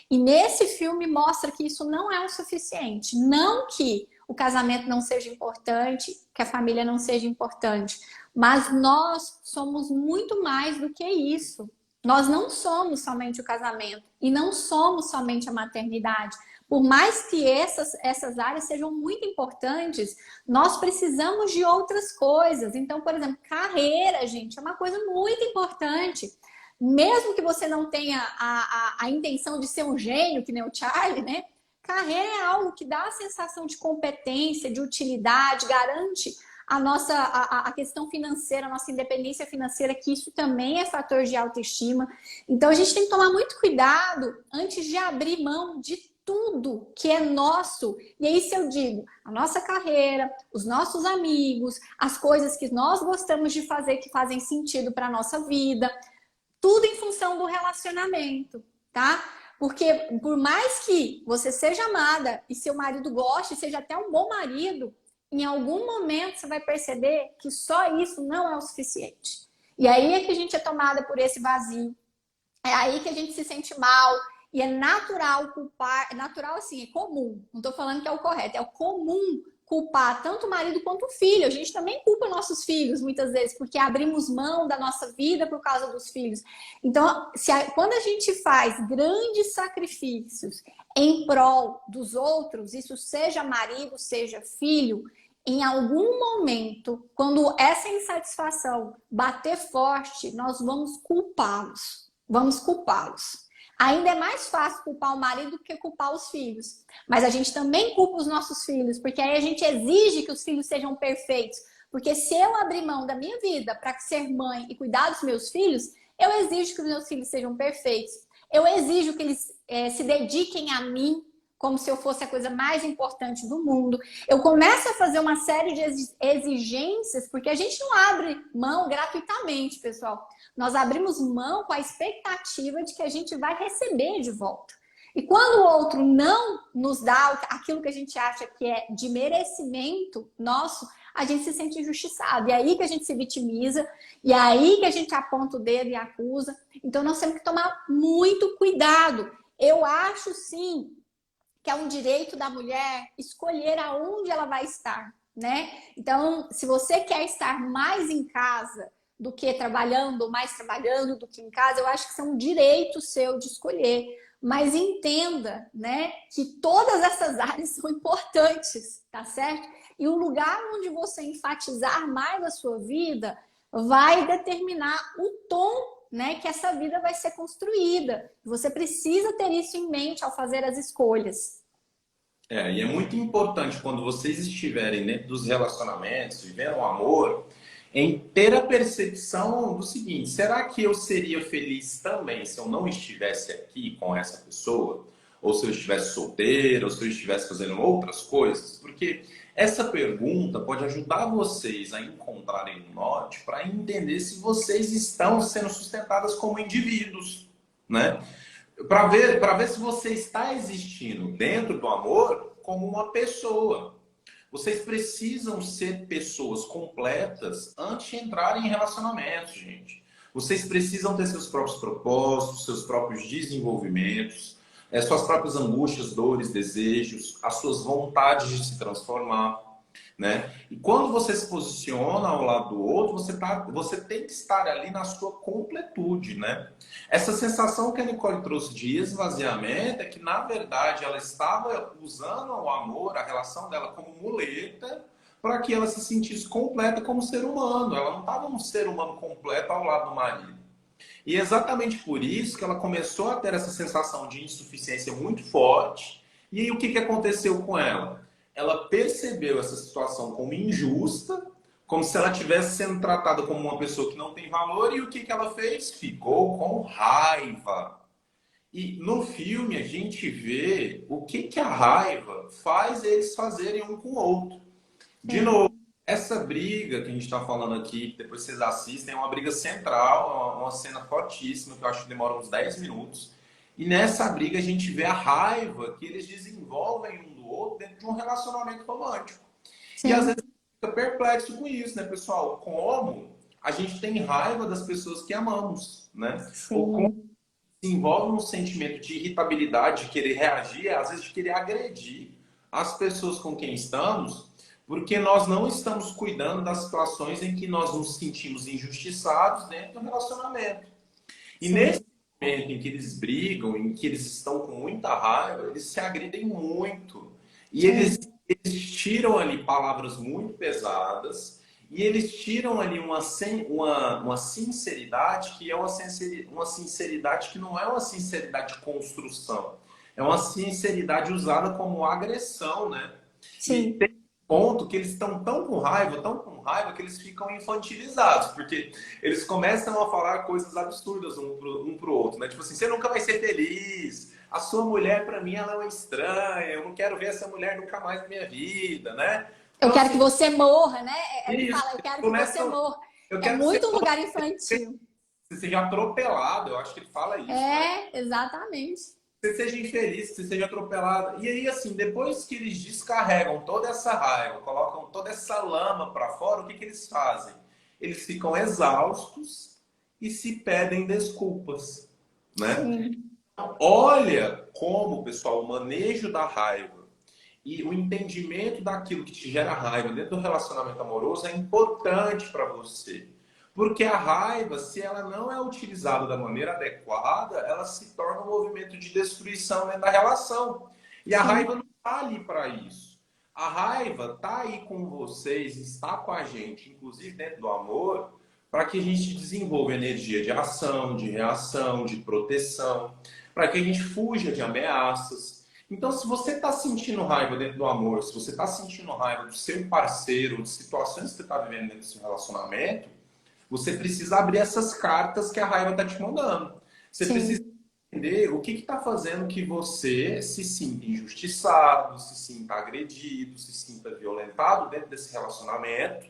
[SPEAKER 1] E nesse filme mostra que isso não é o suficiente. Não que o casamento não seja importante, que a família não seja importante, mas nós somos muito mais do que isso. Nós não somos somente o casamento e não somos somente a maternidade. Por mais que essas áreas sejam muito importantes, nós precisamos de outras coisas. Então, por exemplo, carreira, gente, é uma coisa muito importante. Mesmo que você não tenha a intenção de ser um gênio, que nem o Charlie, né? Carreira é algo que dá a sensação de competência, de utilidade, garante a questão financeira, a nossa independência financeira, que isso também é fator de autoestima. Então a gente tem que tomar muito cuidado antes de abrir mão de tudo que é nosso. E aí, se eu digo, a nossa carreira, os nossos amigos, as coisas que nós gostamos de fazer que fazem sentido para a nossa vida, tudo em função do relacionamento, tá? Porque por mais que você seja amada e seu marido goste, seja até um bom marido, em algum momento você vai perceber que só isso não é o suficiente. E aí é que a gente é tomada por esse vazio. É aí que a gente se sente mal. E é natural culpar, é natural assim, é comum. Não estou falando que é o correto, é o comum culpar tanto o marido quanto o filho. A gente também culpa nossos filhos muitas vezes, porque abrimos mão da nossa vida por causa dos filhos. Então, quando a gente faz grandes sacrifícios em prol dos outros, isso seja marido, seja filho, em algum momento, quando essa insatisfação bater forte, nós vamos culpá-los. Vamos culpá-los. Ainda é mais fácil culpar o marido do que culpar os filhos. Mas a gente também culpa os nossos filhos, porque aí a gente exige que os filhos sejam perfeitos. Porque se eu abrir mão da minha vida para ser mãe e cuidar dos meus filhos, eu exijo que os meus filhos sejam perfeitos. Eu exijo que eles se dediquem a mim, como se eu fosse a coisa mais importante do mundo. Eu começo a fazer uma série de exigências, porque a gente não abre mão gratuitamente, pessoal. Nós abrimos mão com a expectativa de que a gente vai receber de volta. E quando o outro não nos dá aquilo que a gente acha que é de merecimento nosso, a gente se sente injustiçado. E aí que a gente se vitimiza, e aí que a gente aponta o dedo e acusa. Então nós temos que tomar muito cuidado. Eu acho sim que é um direito da mulher escolher aonde ela vai estar, né? Então, se você quer estar mais em casa do que trabalhando, ou mais trabalhando do que em casa, eu acho que isso é um direito seu de escolher. Mas entenda, né, que todas essas áreas são importantes, tá certo? E o lugar onde você enfatizar mais a sua vida vai determinar o tom, né, que essa vida vai ser construída. Você precisa ter isso em mente ao fazer as escolhas.
[SPEAKER 2] E é muito importante quando vocês estiverem dentro dos relacionamentos, vivendo o amor, em ter a percepção do seguinte: será que eu seria feliz também se eu não estivesse aqui com essa pessoa? Ou se eu estivesse solteiro, ou se eu estivesse fazendo outras coisas? Porque essa pergunta pode ajudar vocês a encontrarem um norte para entender se vocês estão sendo sustentadas como indivíduos, né? Para ver se você está existindo dentro do amor como uma pessoa. Vocês precisam ser pessoas completas antes de entrarem em relacionamentos, gente. Vocês precisam ter seus próprios propósitos, seus próprios desenvolvimentos, suas próprias angústias, dores, desejos, as suas vontades de se transformar, né? E quando você se posiciona ao lado do outro, você tem que estar ali na sua completude, né? Essa sensação que a Nicole trouxe de esvaziamento é que, na verdade, ela estava usando o amor, a relação dela, como muleta para que ela se sentisse completa como ser humano. Ela não estava um ser humano completo ao lado do marido. E é exatamente por isso que ela começou a ter essa sensação de insuficiência muito forte. E aí o que aconteceu com ela? Ela percebeu essa situação como injusta, como se ela estivesse sendo tratada como uma pessoa que não tem valor, e o que ela fez? Ficou com raiva. E no filme a gente vê o que a raiva faz eles fazerem um com o outro. De novo, essa briga que a gente está falando aqui, que depois vocês assistem, é uma briga central, uma cena fortíssima, que eu acho que demora uns 10 minutos. E nessa briga a gente vê a raiva que eles desenvolvem um do outro dentro de um relacionamento romântico. Sim. E às vezes fica perplexo com isso, né, pessoal? Como a gente tem raiva das pessoas que amamos, né? Sim. Ou como se envolve um sentimento de irritabilidade, de querer reagir, às vezes de querer agredir as pessoas com quem estamos, porque nós não estamos cuidando das situações em que nós nos sentimos injustiçados dentro do relacionamento. E Sim. Nesse momento em que eles brigam, em que eles estão com muita raiva, eles se agridem muito. E eles tiram ali palavras muito pesadas, e eles tiram ali uma sinceridade que é uma sinceridade que não é uma sinceridade de construção. É uma sinceridade usada como agressão, né? Sim. E tem um ponto que eles estão tão com raiva, que eles ficam infantilizados, porque eles começam a falar coisas absurdas um pro outro, né? Tipo assim, você nunca vai ser feliz, A sua mulher, para mim, ela é uma estranha, eu não quero ver essa mulher nunca mais na minha vida, né?
[SPEAKER 1] Eu
[SPEAKER 2] Então,
[SPEAKER 1] quero
[SPEAKER 2] assim,
[SPEAKER 1] que você morra, né? Ele
[SPEAKER 2] isso,
[SPEAKER 1] fala, eu quero que você
[SPEAKER 2] começa,
[SPEAKER 1] morra.
[SPEAKER 2] eu
[SPEAKER 1] É
[SPEAKER 2] quero que você
[SPEAKER 1] muito um lugar infantil.
[SPEAKER 2] seja atropelado, eu acho que ele fala isso, né?
[SPEAKER 1] É, exatamente.
[SPEAKER 2] Que você seja infeliz, que você seja atropelado. E aí, assim, depois que eles descarregam toda essa raiva, colocam toda essa lama para fora, o que que eles fazem? Eles ficam exaustos e se pedem desculpas, né?
[SPEAKER 1] Sim,
[SPEAKER 2] Olha como, pessoal, o manejo da raiva e o entendimento daquilo que te gera raiva dentro do relacionamento amoroso é importante para você. Porque a raiva, se ela não é utilizada da maneira adequada, ela se torna um movimento de destruição dentro da relação. E a raiva
[SPEAKER 1] sim,
[SPEAKER 2] não está ali para isso. A raiva está aí com vocês, está com a gente, inclusive dentro do amor, para que a gente desenvolva energia de ação, de reação, de proteção, para que a gente fuja de ameaças. Então, se você está sentindo raiva dentro do amor, se você está sentindo raiva do seu parceiro, de situações que você está vivendo dentro do seu relacionamento, você precisa abrir essas cartas que a raiva está te mandando. Você precisa
[SPEAKER 1] sim.
[SPEAKER 2] entender o que está fazendo que você se sinta injustiçado, se sinta agredido, se sinta violentado dentro desse relacionamento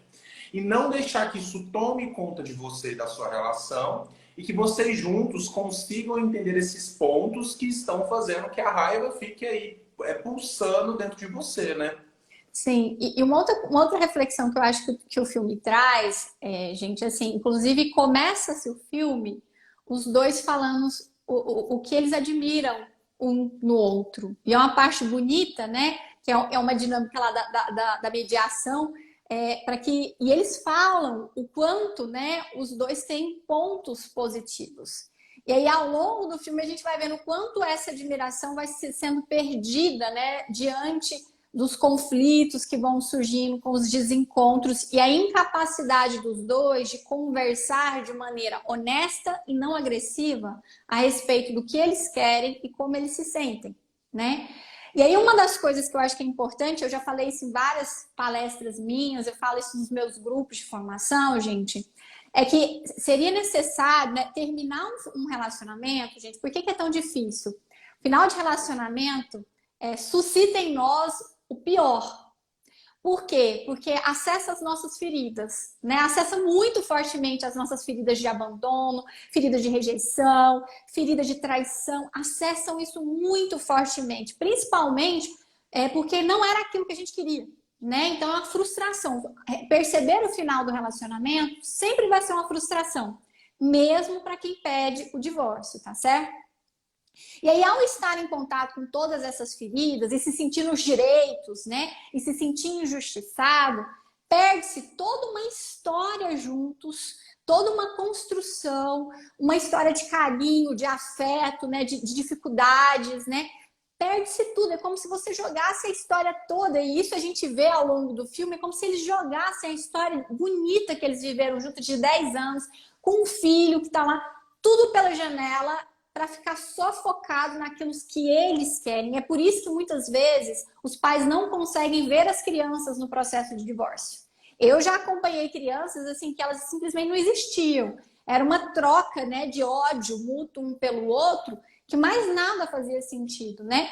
[SPEAKER 2] e não deixar que isso tome conta de você e da sua relação e que vocês juntos consigam entender esses pontos que estão fazendo que a raiva fique aí pulsando dentro de você, né?
[SPEAKER 1] Sim, e uma outra reflexão que eu acho que o filme traz, gente, assim, inclusive começa-se o filme, os dois falando o que eles admiram um no outro. E é uma parte bonita, né? Que é uma dinâmica lá da mediação, e eles falam o quanto, né, os dois têm pontos positivos. E aí, ao longo do filme, a gente vai vendo o quanto essa admiração vai sendo perdida, né, diante dos conflitos que vão surgindo com os desencontros e a incapacidade dos dois de conversar de maneira honesta e não agressiva a respeito do que eles querem e como eles se sentem, né? E aí uma das coisas que eu acho que é importante, eu já falei isso em várias palestras minhas, eu falo isso nos meus grupos de formação, gente, é que seria necessário, né, terminar um relacionamento, gente, por que é tão difícil? Final de relacionamento suscita em nós o pior. Por quê? Porque acessa as nossas feridas, né? Acessa muito fortemente as nossas feridas de abandono, feridas de rejeição, feridas de traição, acessam isso muito fortemente, principalmente porque não era aquilo que a gente queria, né? Então, a frustração, perceber o final do relacionamento sempre vai ser uma frustração, mesmo para quem pede o divórcio, tá certo? E aí, ao estar em contato com todas essas feridas e se sentir nos direitos, né? E se sentir injustiçado, perde-se toda uma história juntos, toda uma construção, uma história de carinho, de afeto, né? De dificuldades, né? Perde-se tudo. É como se você jogasse a história toda, e isso a gente vê ao longo do filme, é como se eles jogassem a história bonita que eles viveram junto de 10 anos, com um filho que está lá, tudo pela janela para ficar só focado naquilo que eles querem. É por isso que muitas vezes os pais não conseguem ver as crianças no processo de divórcio. Eu já acompanhei crianças assim que elas simplesmente não existiam. Era uma troca, né, de ódio mútuo um pelo outro, que mais nada fazia sentido, né?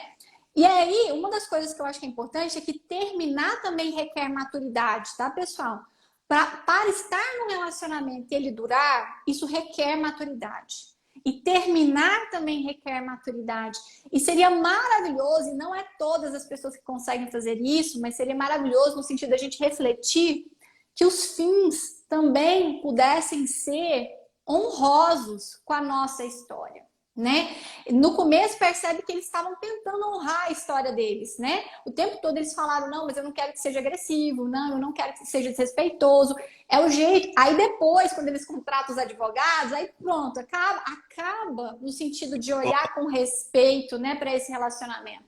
[SPEAKER 1] E aí, uma das coisas que eu acho que é importante é que terminar também requer maturidade, tá, pessoal? Para estar num relacionamento e ele durar, isso requer maturidade. E terminar também requer maturidade. E seria maravilhoso, e não é todas as pessoas que conseguem fazer isso, mas seria maravilhoso no sentido da gente refletir que os fins também pudessem ser honrosos com a nossa história, né? No começo percebe que eles estavam tentando honrar a história deles, né? O tempo todo eles falaram, não, mas eu não quero que seja agressivo, não, eu não quero que seja desrespeitoso. É o jeito. Aí depois, quando eles contratam os advogados, aí pronto, acaba no sentido de olhar com respeito, né, para esse relacionamento.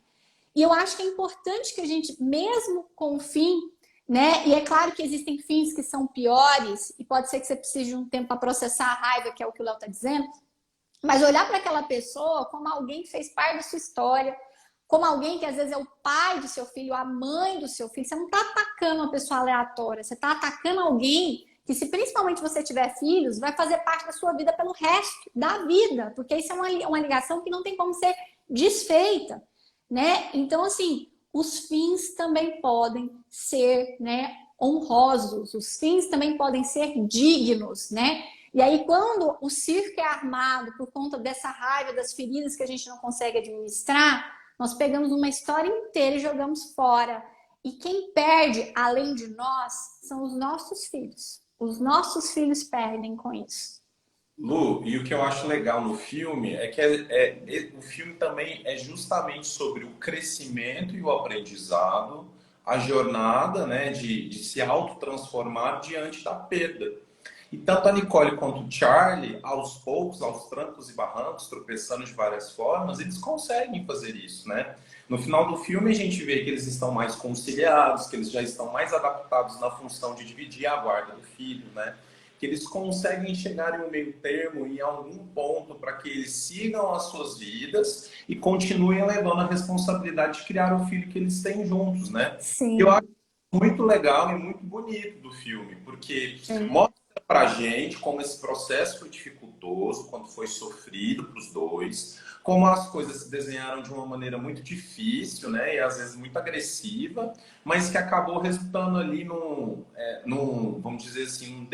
[SPEAKER 1] E eu acho que é importante que a gente, mesmo com o fim, né, e é claro que existem fins que são piores, e pode ser que você precise de um tempo para processar a raiva, que é o que o Léo está dizendo, mas olhar para aquela pessoa como alguém que fez parte da sua história, como alguém que às vezes é o pai do seu filho, a mãe do seu filho. Você não está atacando uma pessoa aleatória, você está atacando alguém que, se principalmente você tiver filhos, vai fazer parte da sua vida pelo resto da vida, porque isso é uma ligação que não tem como ser desfeita, né? Então, assim, os fins também podem ser, né, honrosos, os fins também podem ser dignos, né? E aí, quando o circo é armado por conta dessa raiva, das feridas que a gente não consegue administrar, nós pegamos uma história inteira e jogamos fora. E quem perde, além de nós, são os nossos filhos. Os nossos filhos perdem com isso.
[SPEAKER 2] Lu, e o que eu acho legal no filme é que o filme também é justamente sobre o crescimento e o aprendizado, a jornada, né, de se autotransformar diante da perda. E tanto a Nicole quanto o Charlie, aos poucos, aos trancos e barrancos, tropeçando de várias formas, eles conseguem fazer isso, né? No final do filme, a gente vê que eles estão mais conciliados, que eles já estão mais adaptados na função de dividir a guarda do filho, né? Que eles conseguem chegar em um meio termo, em algum ponto, para que eles sigam as suas vidas e continuem levando a responsabilidade de criar o filho que eles têm juntos, né? Eu
[SPEAKER 1] Sim.
[SPEAKER 2] acho muito legal e muito bonito do filme, porque
[SPEAKER 1] Sim.
[SPEAKER 2] mostra pra gente como esse processo foi dificultoso, quando foi sofrido para os dois, como as coisas se desenharam de uma maneira muito difícil, né, e às vezes muito agressiva, mas que acabou resultando ali num vamos dizer assim,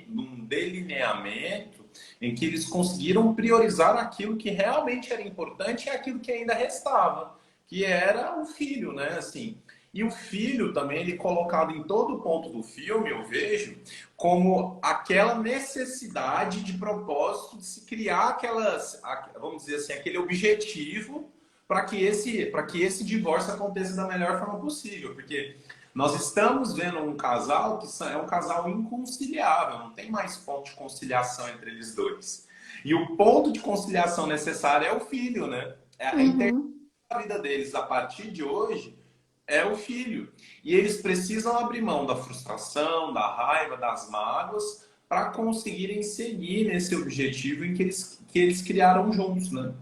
[SPEAKER 2] num delineamento em que eles conseguiram priorizar aquilo que realmente era importante e aquilo que ainda restava, que era o filho, né, assim. E o filho também, ele colocado em todo ponto do filme, eu vejo, como aquela necessidade de propósito de se criar vamos dizer assim, aquele objetivo para que esse divórcio aconteça da melhor forma possível. Porque nós estamos vendo um casal que é um casal inconciliável, não tem mais ponto de conciliação entre eles dois. E o ponto de conciliação necessário é o filho, né? É a
[SPEAKER 1] Uhum.
[SPEAKER 2] vida deles a partir de hoje é o filho. E eles precisam abrir mão da frustração, da raiva, das mágoas, para conseguirem seguir nesse objetivo que eles criaram juntos, né?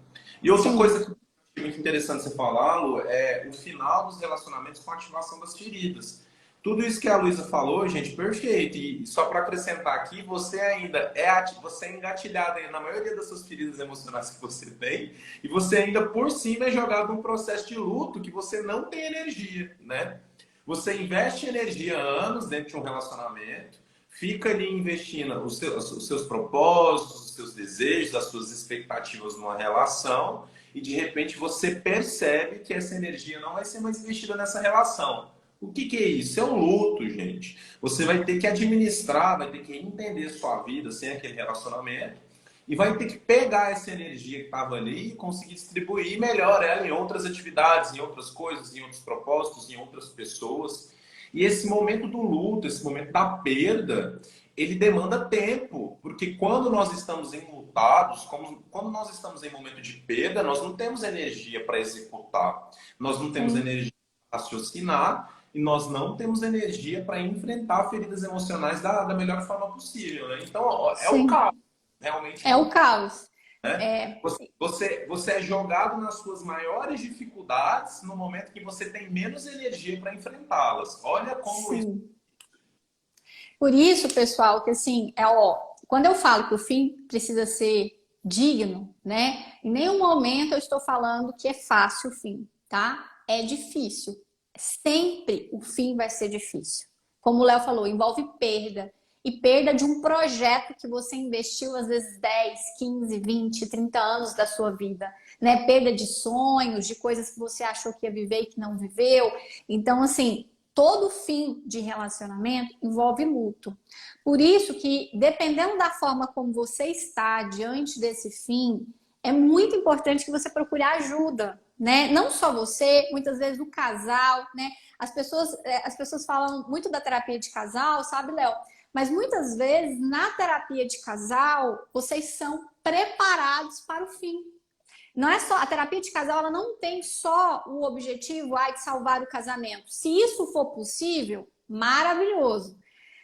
[SPEAKER 2] E outra
[SPEAKER 1] Sim.
[SPEAKER 2] coisa que eu achei muito interessante você falar, Lu, é o final dos relacionamentos com a ativação das feridas. Tudo isso que a Luísa falou, gente, perfeito. E só para acrescentar aqui, você ainda você é engatilhado na maioria das suas feridas emocionais que você tem, e você ainda por cima é jogado num processo de luto que você não tem energia, né? Você investe energia há anos dentro de um relacionamento, fica ali investindo os seus propósitos, os seus desejos, as suas expectativas numa relação, e de repente você percebe que essa energia não vai ser mais investida nessa relação. O que é isso? É um luto, gente. Você vai ter que administrar, vai ter que entender sua vida sem aquele relacionamento e vai ter que pegar essa energia que estava ali e conseguir distribuir melhor ela em outras atividades, em outras coisas, em outros propósitos, em outras pessoas. E esse momento do luto, esse momento da perda, ele demanda tempo, porque quando nós estamos enlutados, quando nós estamos em momento de perda, nós não temos energia para executar, nós não temos
[SPEAKER 1] Sim.
[SPEAKER 2] energia para raciocinar e nós não temos energia para enfrentar feridas emocionais da melhor forma possível, né? Então, ó, é o
[SPEAKER 1] Sim.
[SPEAKER 2] caos, realmente é
[SPEAKER 1] É
[SPEAKER 2] o
[SPEAKER 1] o caos.
[SPEAKER 2] né?
[SPEAKER 1] É,
[SPEAKER 2] Você é jogado nas suas maiores dificuldades no momento que você tem menos energia para enfrentá-las. Olha como isso.
[SPEAKER 1] sim. Por isso, pessoal, que assim, quando eu falo que o fim precisa ser digno, né? Em nenhum momento eu estou falando que é fácil o fim, tá? É difícil. Sempre o fim vai ser difícil. Como o Léo falou, envolve perda. E perda de um projeto que você investiu, às vezes, 10, 15, 20, 30 anos da sua vida. Né? Perda de sonhos, de coisas que você achou que ia viver e que não viveu. Então, assim, todo fim de relacionamento envolve luto. Por isso que, dependendo da forma como você está diante desse fim, é muito importante que você procure ajuda, né? Não só você, muitas vezes o casal, né? As pessoas falam muito da terapia de casal, sabe, Léo? Mas muitas vezes na terapia de casal, vocês são preparados para o fim. Não é só a terapia de casal, ela não tem só o objetivo de salvar o casamento. Se isso for possível, maravilhoso.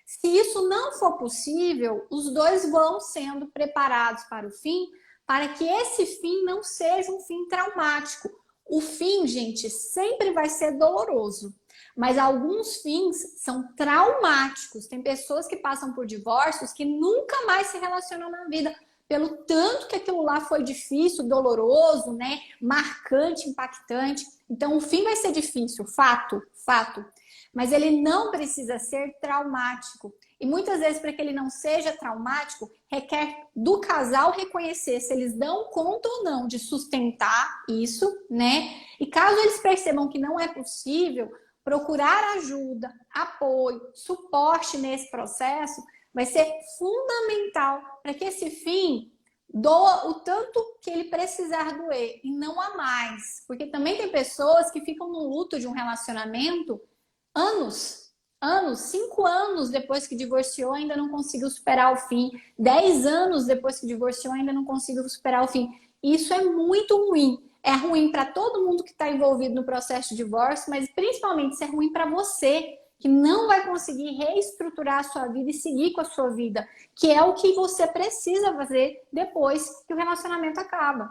[SPEAKER 1] Se isso não for possível, os dois vão sendo preparados para o fim, para que esse fim não seja um fim traumático. O fim, gente, sempre vai ser doloroso, mas alguns fins são traumáticos. Tem pessoas que passam por divórcios que nunca mais se relacionam na vida pelo tanto que aquilo lá foi difícil, doloroso, né? Marcante, impactante. Então, o fim vai ser difícil, fato, fato. Mas ele não precisa ser traumático. E muitas vezes, para que ele não seja traumático, requer do casal reconhecer se eles dão conta ou não de sustentar isso, né? E caso eles percebam que não é possível, procurar ajuda, apoio, suporte nesse processo vai ser fundamental para que esse fim doa o tanto que ele precisar doer e não a mais. Porque também tem pessoas que ficam no luto de um relacionamento anos, 5 anos depois que divorciou, ainda não conseguiu superar o fim, 10 anos depois que divorciou, ainda não conseguiu superar o fim. Isso é muito ruim. É ruim para todo mundo que está envolvido no processo de divórcio, mas principalmente isso é ruim para você, que não vai conseguir reestruturar a sua vida e seguir com a sua vida, que é o que você precisa fazer depois que o relacionamento acaba.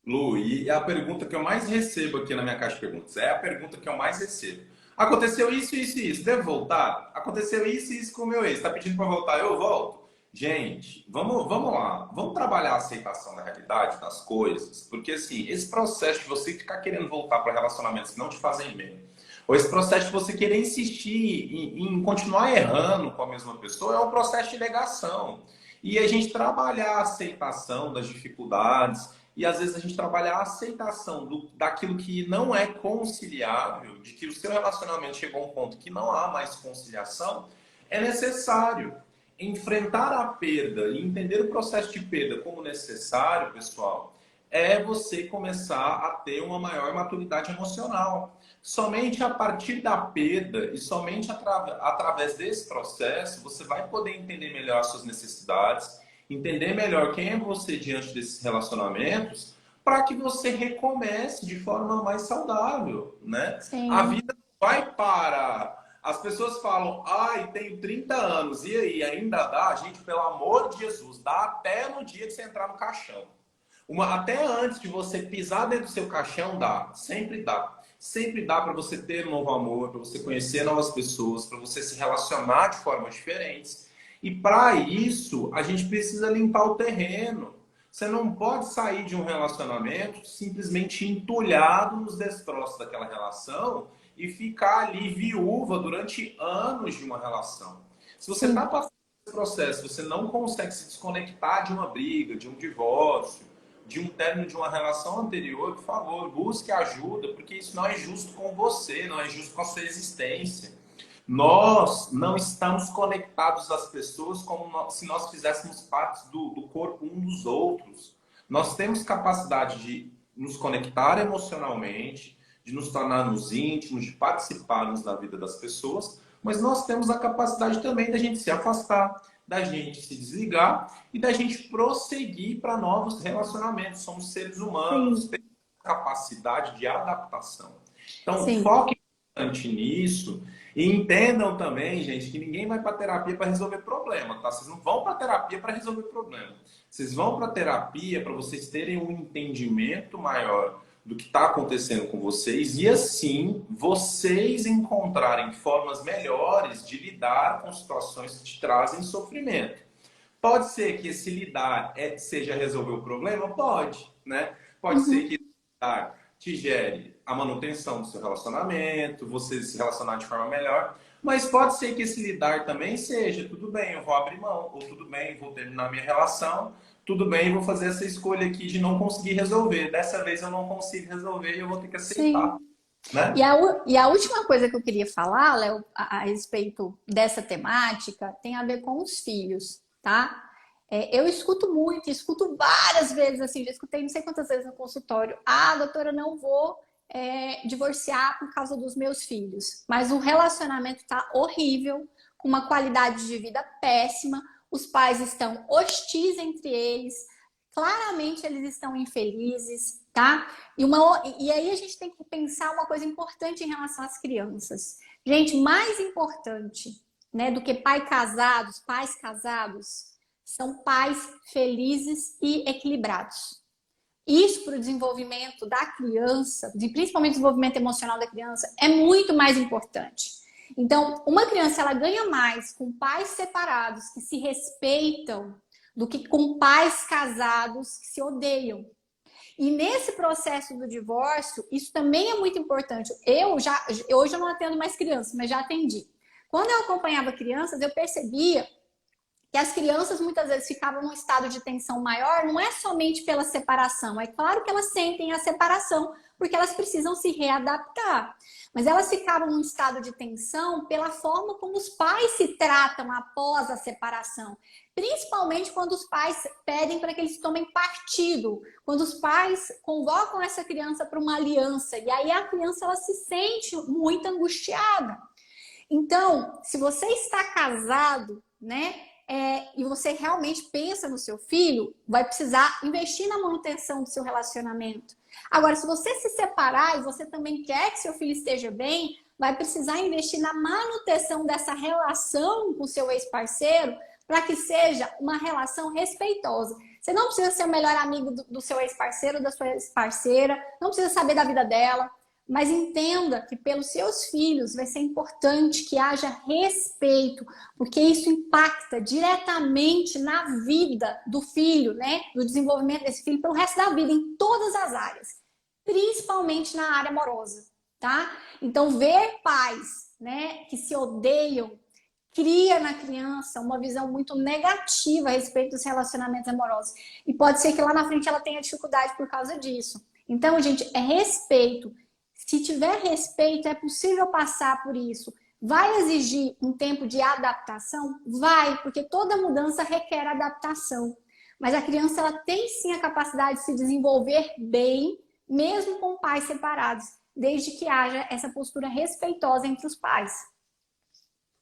[SPEAKER 2] Lu, e a pergunta que eu mais recebo aqui na minha caixa de perguntas, é a pergunta que eu mais recebo. Aconteceu isso, isso e isso, devo voltar? Aconteceu isso e isso com o meu ex, tá pedindo para voltar, eu volto? Gente, vamos lá, vamos trabalhar a aceitação da realidade das coisas, porque assim, esse processo de você ficar querendo voltar para relacionamentos que não te fazem bem, ou esse processo de você querer insistir em continuar errando com a mesma pessoa, é um processo de negação. E a gente trabalhar a aceitação das dificuldades, e às vezes a gente trabalhar a aceitação daquilo que não é conciliável, de que o seu relacionamento chegou a um ponto que não há mais conciliação, é necessário. Enfrentar a perda e entender o processo de perda como necessário, pessoal, é você começar a ter uma maior maturidade emocional. Somente a partir da perda e somente através desse processo, você vai poder entender melhor as suas necessidades, entender melhor quem é você diante desses relacionamentos, para que você recomece de forma mais saudável, né? A
[SPEAKER 1] Sim.
[SPEAKER 2] vida vai parar. As pessoas falam, ai, tenho 30 anos, e aí, ainda dá? Gente, pelo amor de Jesus, dá até no dia que você entrar no caixão. Até antes de você pisar dentro do seu caixão, dá. Sempre dá. Sempre dá para você ter um novo amor, para você conhecer novas pessoas, para você se relacionar de formas diferentes. E para isso, a gente precisa limpar o terreno. Você não pode sair de um relacionamento simplesmente entulhado nos destroços daquela relação e ficar ali viúva durante anos de uma relação. Se você está
[SPEAKER 1] Sim.
[SPEAKER 2] passando esse processo, você não consegue se desconectar de uma briga, de um divórcio, de um término de uma relação anterior, por favor, busque ajuda, porque isso não é justo com você, não é justo com a sua existência. Nós não estamos conectados às pessoas como se nós fizéssemos parte do corpo um dos outros. Nós temos capacidade de nos conectar emocionalmente, de nos tornarmos íntimos, de participarmos da vida das pessoas, mas nós temos a capacidade também da gente se afastar, da gente se desligar e da gente prosseguir para novos relacionamentos. Somos seres humanos,
[SPEAKER 1] Sim.
[SPEAKER 2] temos capacidade de adaptação. Então,
[SPEAKER 1] Sim.
[SPEAKER 2] foque bastante nisso e entendam também, gente, que ninguém vai para terapia para resolver problema, tá? Vocês não vão para terapia para resolver problema. Vocês vão para terapia para vocês terem um entendimento maior do que está acontecendo com vocês e assim vocês encontrarem formas melhores de lidar com situações que te trazem sofrimento. Pode ser que esse lidar seja resolver o problema? Pode, né? Pode ser que
[SPEAKER 1] Uhum.
[SPEAKER 2] esse lidar te gere a manutenção do seu relacionamento, você se relacionar de forma melhor, mas pode ser que esse lidar também seja, tudo bem, eu vou abrir mão, ou tudo bem, vou terminar minha relação, tudo bem, vou fazer essa escolha aqui de não conseguir resolver. Dessa vez eu não consigo resolver e eu vou ter que aceitar,
[SPEAKER 1] Sim.
[SPEAKER 2] né?
[SPEAKER 1] E a última coisa que eu queria falar, Léo, a respeito dessa temática, tem a ver com os filhos, tá? Eu escuto muito, escuto várias vezes, assim, já escutei não sei quantas vezes no consultório. Ah, doutora, não vou divorciar por causa dos meus filhos. Mas o relacionamento tá horrível, com uma qualidade de vida péssima, os pais estão hostis entre eles, claramente eles estão infelizes, tá? E aí a gente tem que pensar uma coisa importante em relação às crianças. Gente, mais importante, né, do que pais casados, são pais felizes e equilibrados. Isso para o desenvolvimento da criança, principalmente o desenvolvimento emocional da criança, é muito mais importante. Então, uma criança ela ganha mais com pais separados que se respeitam do que com pais casados que se odeiam. E nesse processo do divórcio, isso também é muito importante. Hoje eu não atendo mais crianças, mas já atendi. Quando eu acompanhava crianças, eu percebia que as crianças muitas vezes ficavam num estado de tensão maior, não é somente pela separação. É claro que elas sentem a separação, porque elas precisam se readaptar. Mas elas ficavam num estado de tensão pela forma como os pais se tratam após a separação. Principalmente quando os pais pedem para que eles tomem partido. Quando os pais convocam essa criança para uma aliança. E aí a criança ela se sente muito angustiada. Então, se você está casado, né? E você realmente pensa no seu filho, vai precisar investir na manutenção do seu relacionamento. Agora, se você se separar e você também quer que seu filho esteja bem, vai precisar investir na manutenção dessa relação com o seu ex-parceiro para que seja uma relação respeitosa. Você não precisa ser o melhor amigo do seu ex-parceiro, da sua ex-parceira, não precisa saber da vida dela, mas entenda que pelos seus filhos vai ser importante que haja respeito, porque isso impacta diretamente na vida do filho, né? Do desenvolvimento desse filho pelo resto da vida, em todas as áreas, principalmente na área amorosa, tá? Então, ver pais, né, que se odeiam, cria na criança uma visão muito negativa a respeito dos relacionamentos amorosos. E pode ser que lá na frente ela tenha dificuldade por causa disso. Então, gente, é respeito. Se tiver respeito, é possível passar por isso. Vai exigir um tempo de adaptação? Vai, porque toda mudança requer adaptação. Mas a criança ela tem sim a capacidade de se desenvolver bem, mesmo com pais separados, desde que haja essa postura respeitosa entre os pais.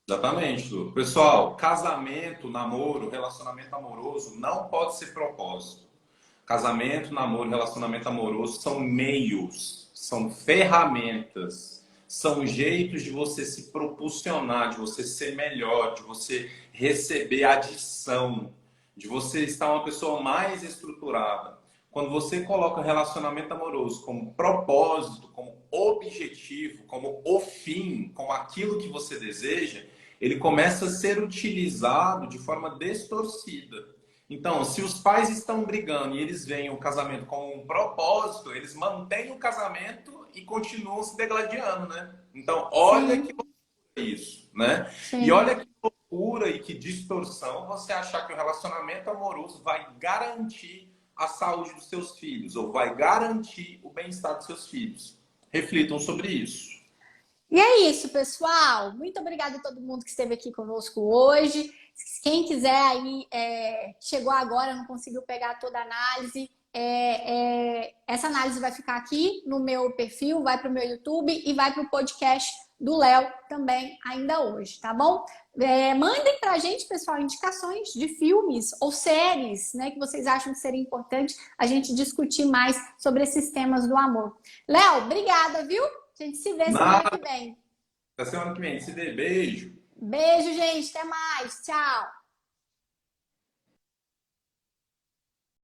[SPEAKER 2] Exatamente, Lu. Pessoal, casamento, namoro, relacionamento amoroso não pode ser propósito. Casamento, namoro, relacionamento amoroso são meios, são ferramentas, são jeitos de você se propulsionar, de você ser melhor, de você receber adição, de você estar uma pessoa mais estruturada. Quando você coloca relacionamento amoroso como propósito, como objetivo, como o fim, como aquilo que você deseja, ele começa a ser utilizado de forma distorcida. Então, se os pais estão brigando e eles veem o casamento como um propósito, eles mantêm o casamento e continuam se degladiando, né? Então, olha que loucura isso, né?
[SPEAKER 1] Sim.
[SPEAKER 2] E olha que loucura e que distorção você achar que o relacionamento amoroso vai garantir a saúde dos seus filhos ou vai garantir o bem-estar dos seus filhos. Reflitam sobre isso.
[SPEAKER 1] E é isso, pessoal. Muito obrigada a todo mundo que esteve aqui conosco hoje. Quem quiser aí, chegou agora, não conseguiu pegar toda a análise, essa análise vai ficar aqui no meu perfil, vai para o meu YouTube e vai para o podcast do Léo também ainda hoje, tá bom? Mandem pra gente, pessoal, indicações de filmes ou séries, né, que vocês acham que seria importante a gente discutir mais sobre esses temas do amor. Léo, obrigada, viu? A gente se vê semana que vem.
[SPEAKER 2] Até semana que vem. Se dê beijo.
[SPEAKER 1] Beijo, gente. Até mais. Tchau.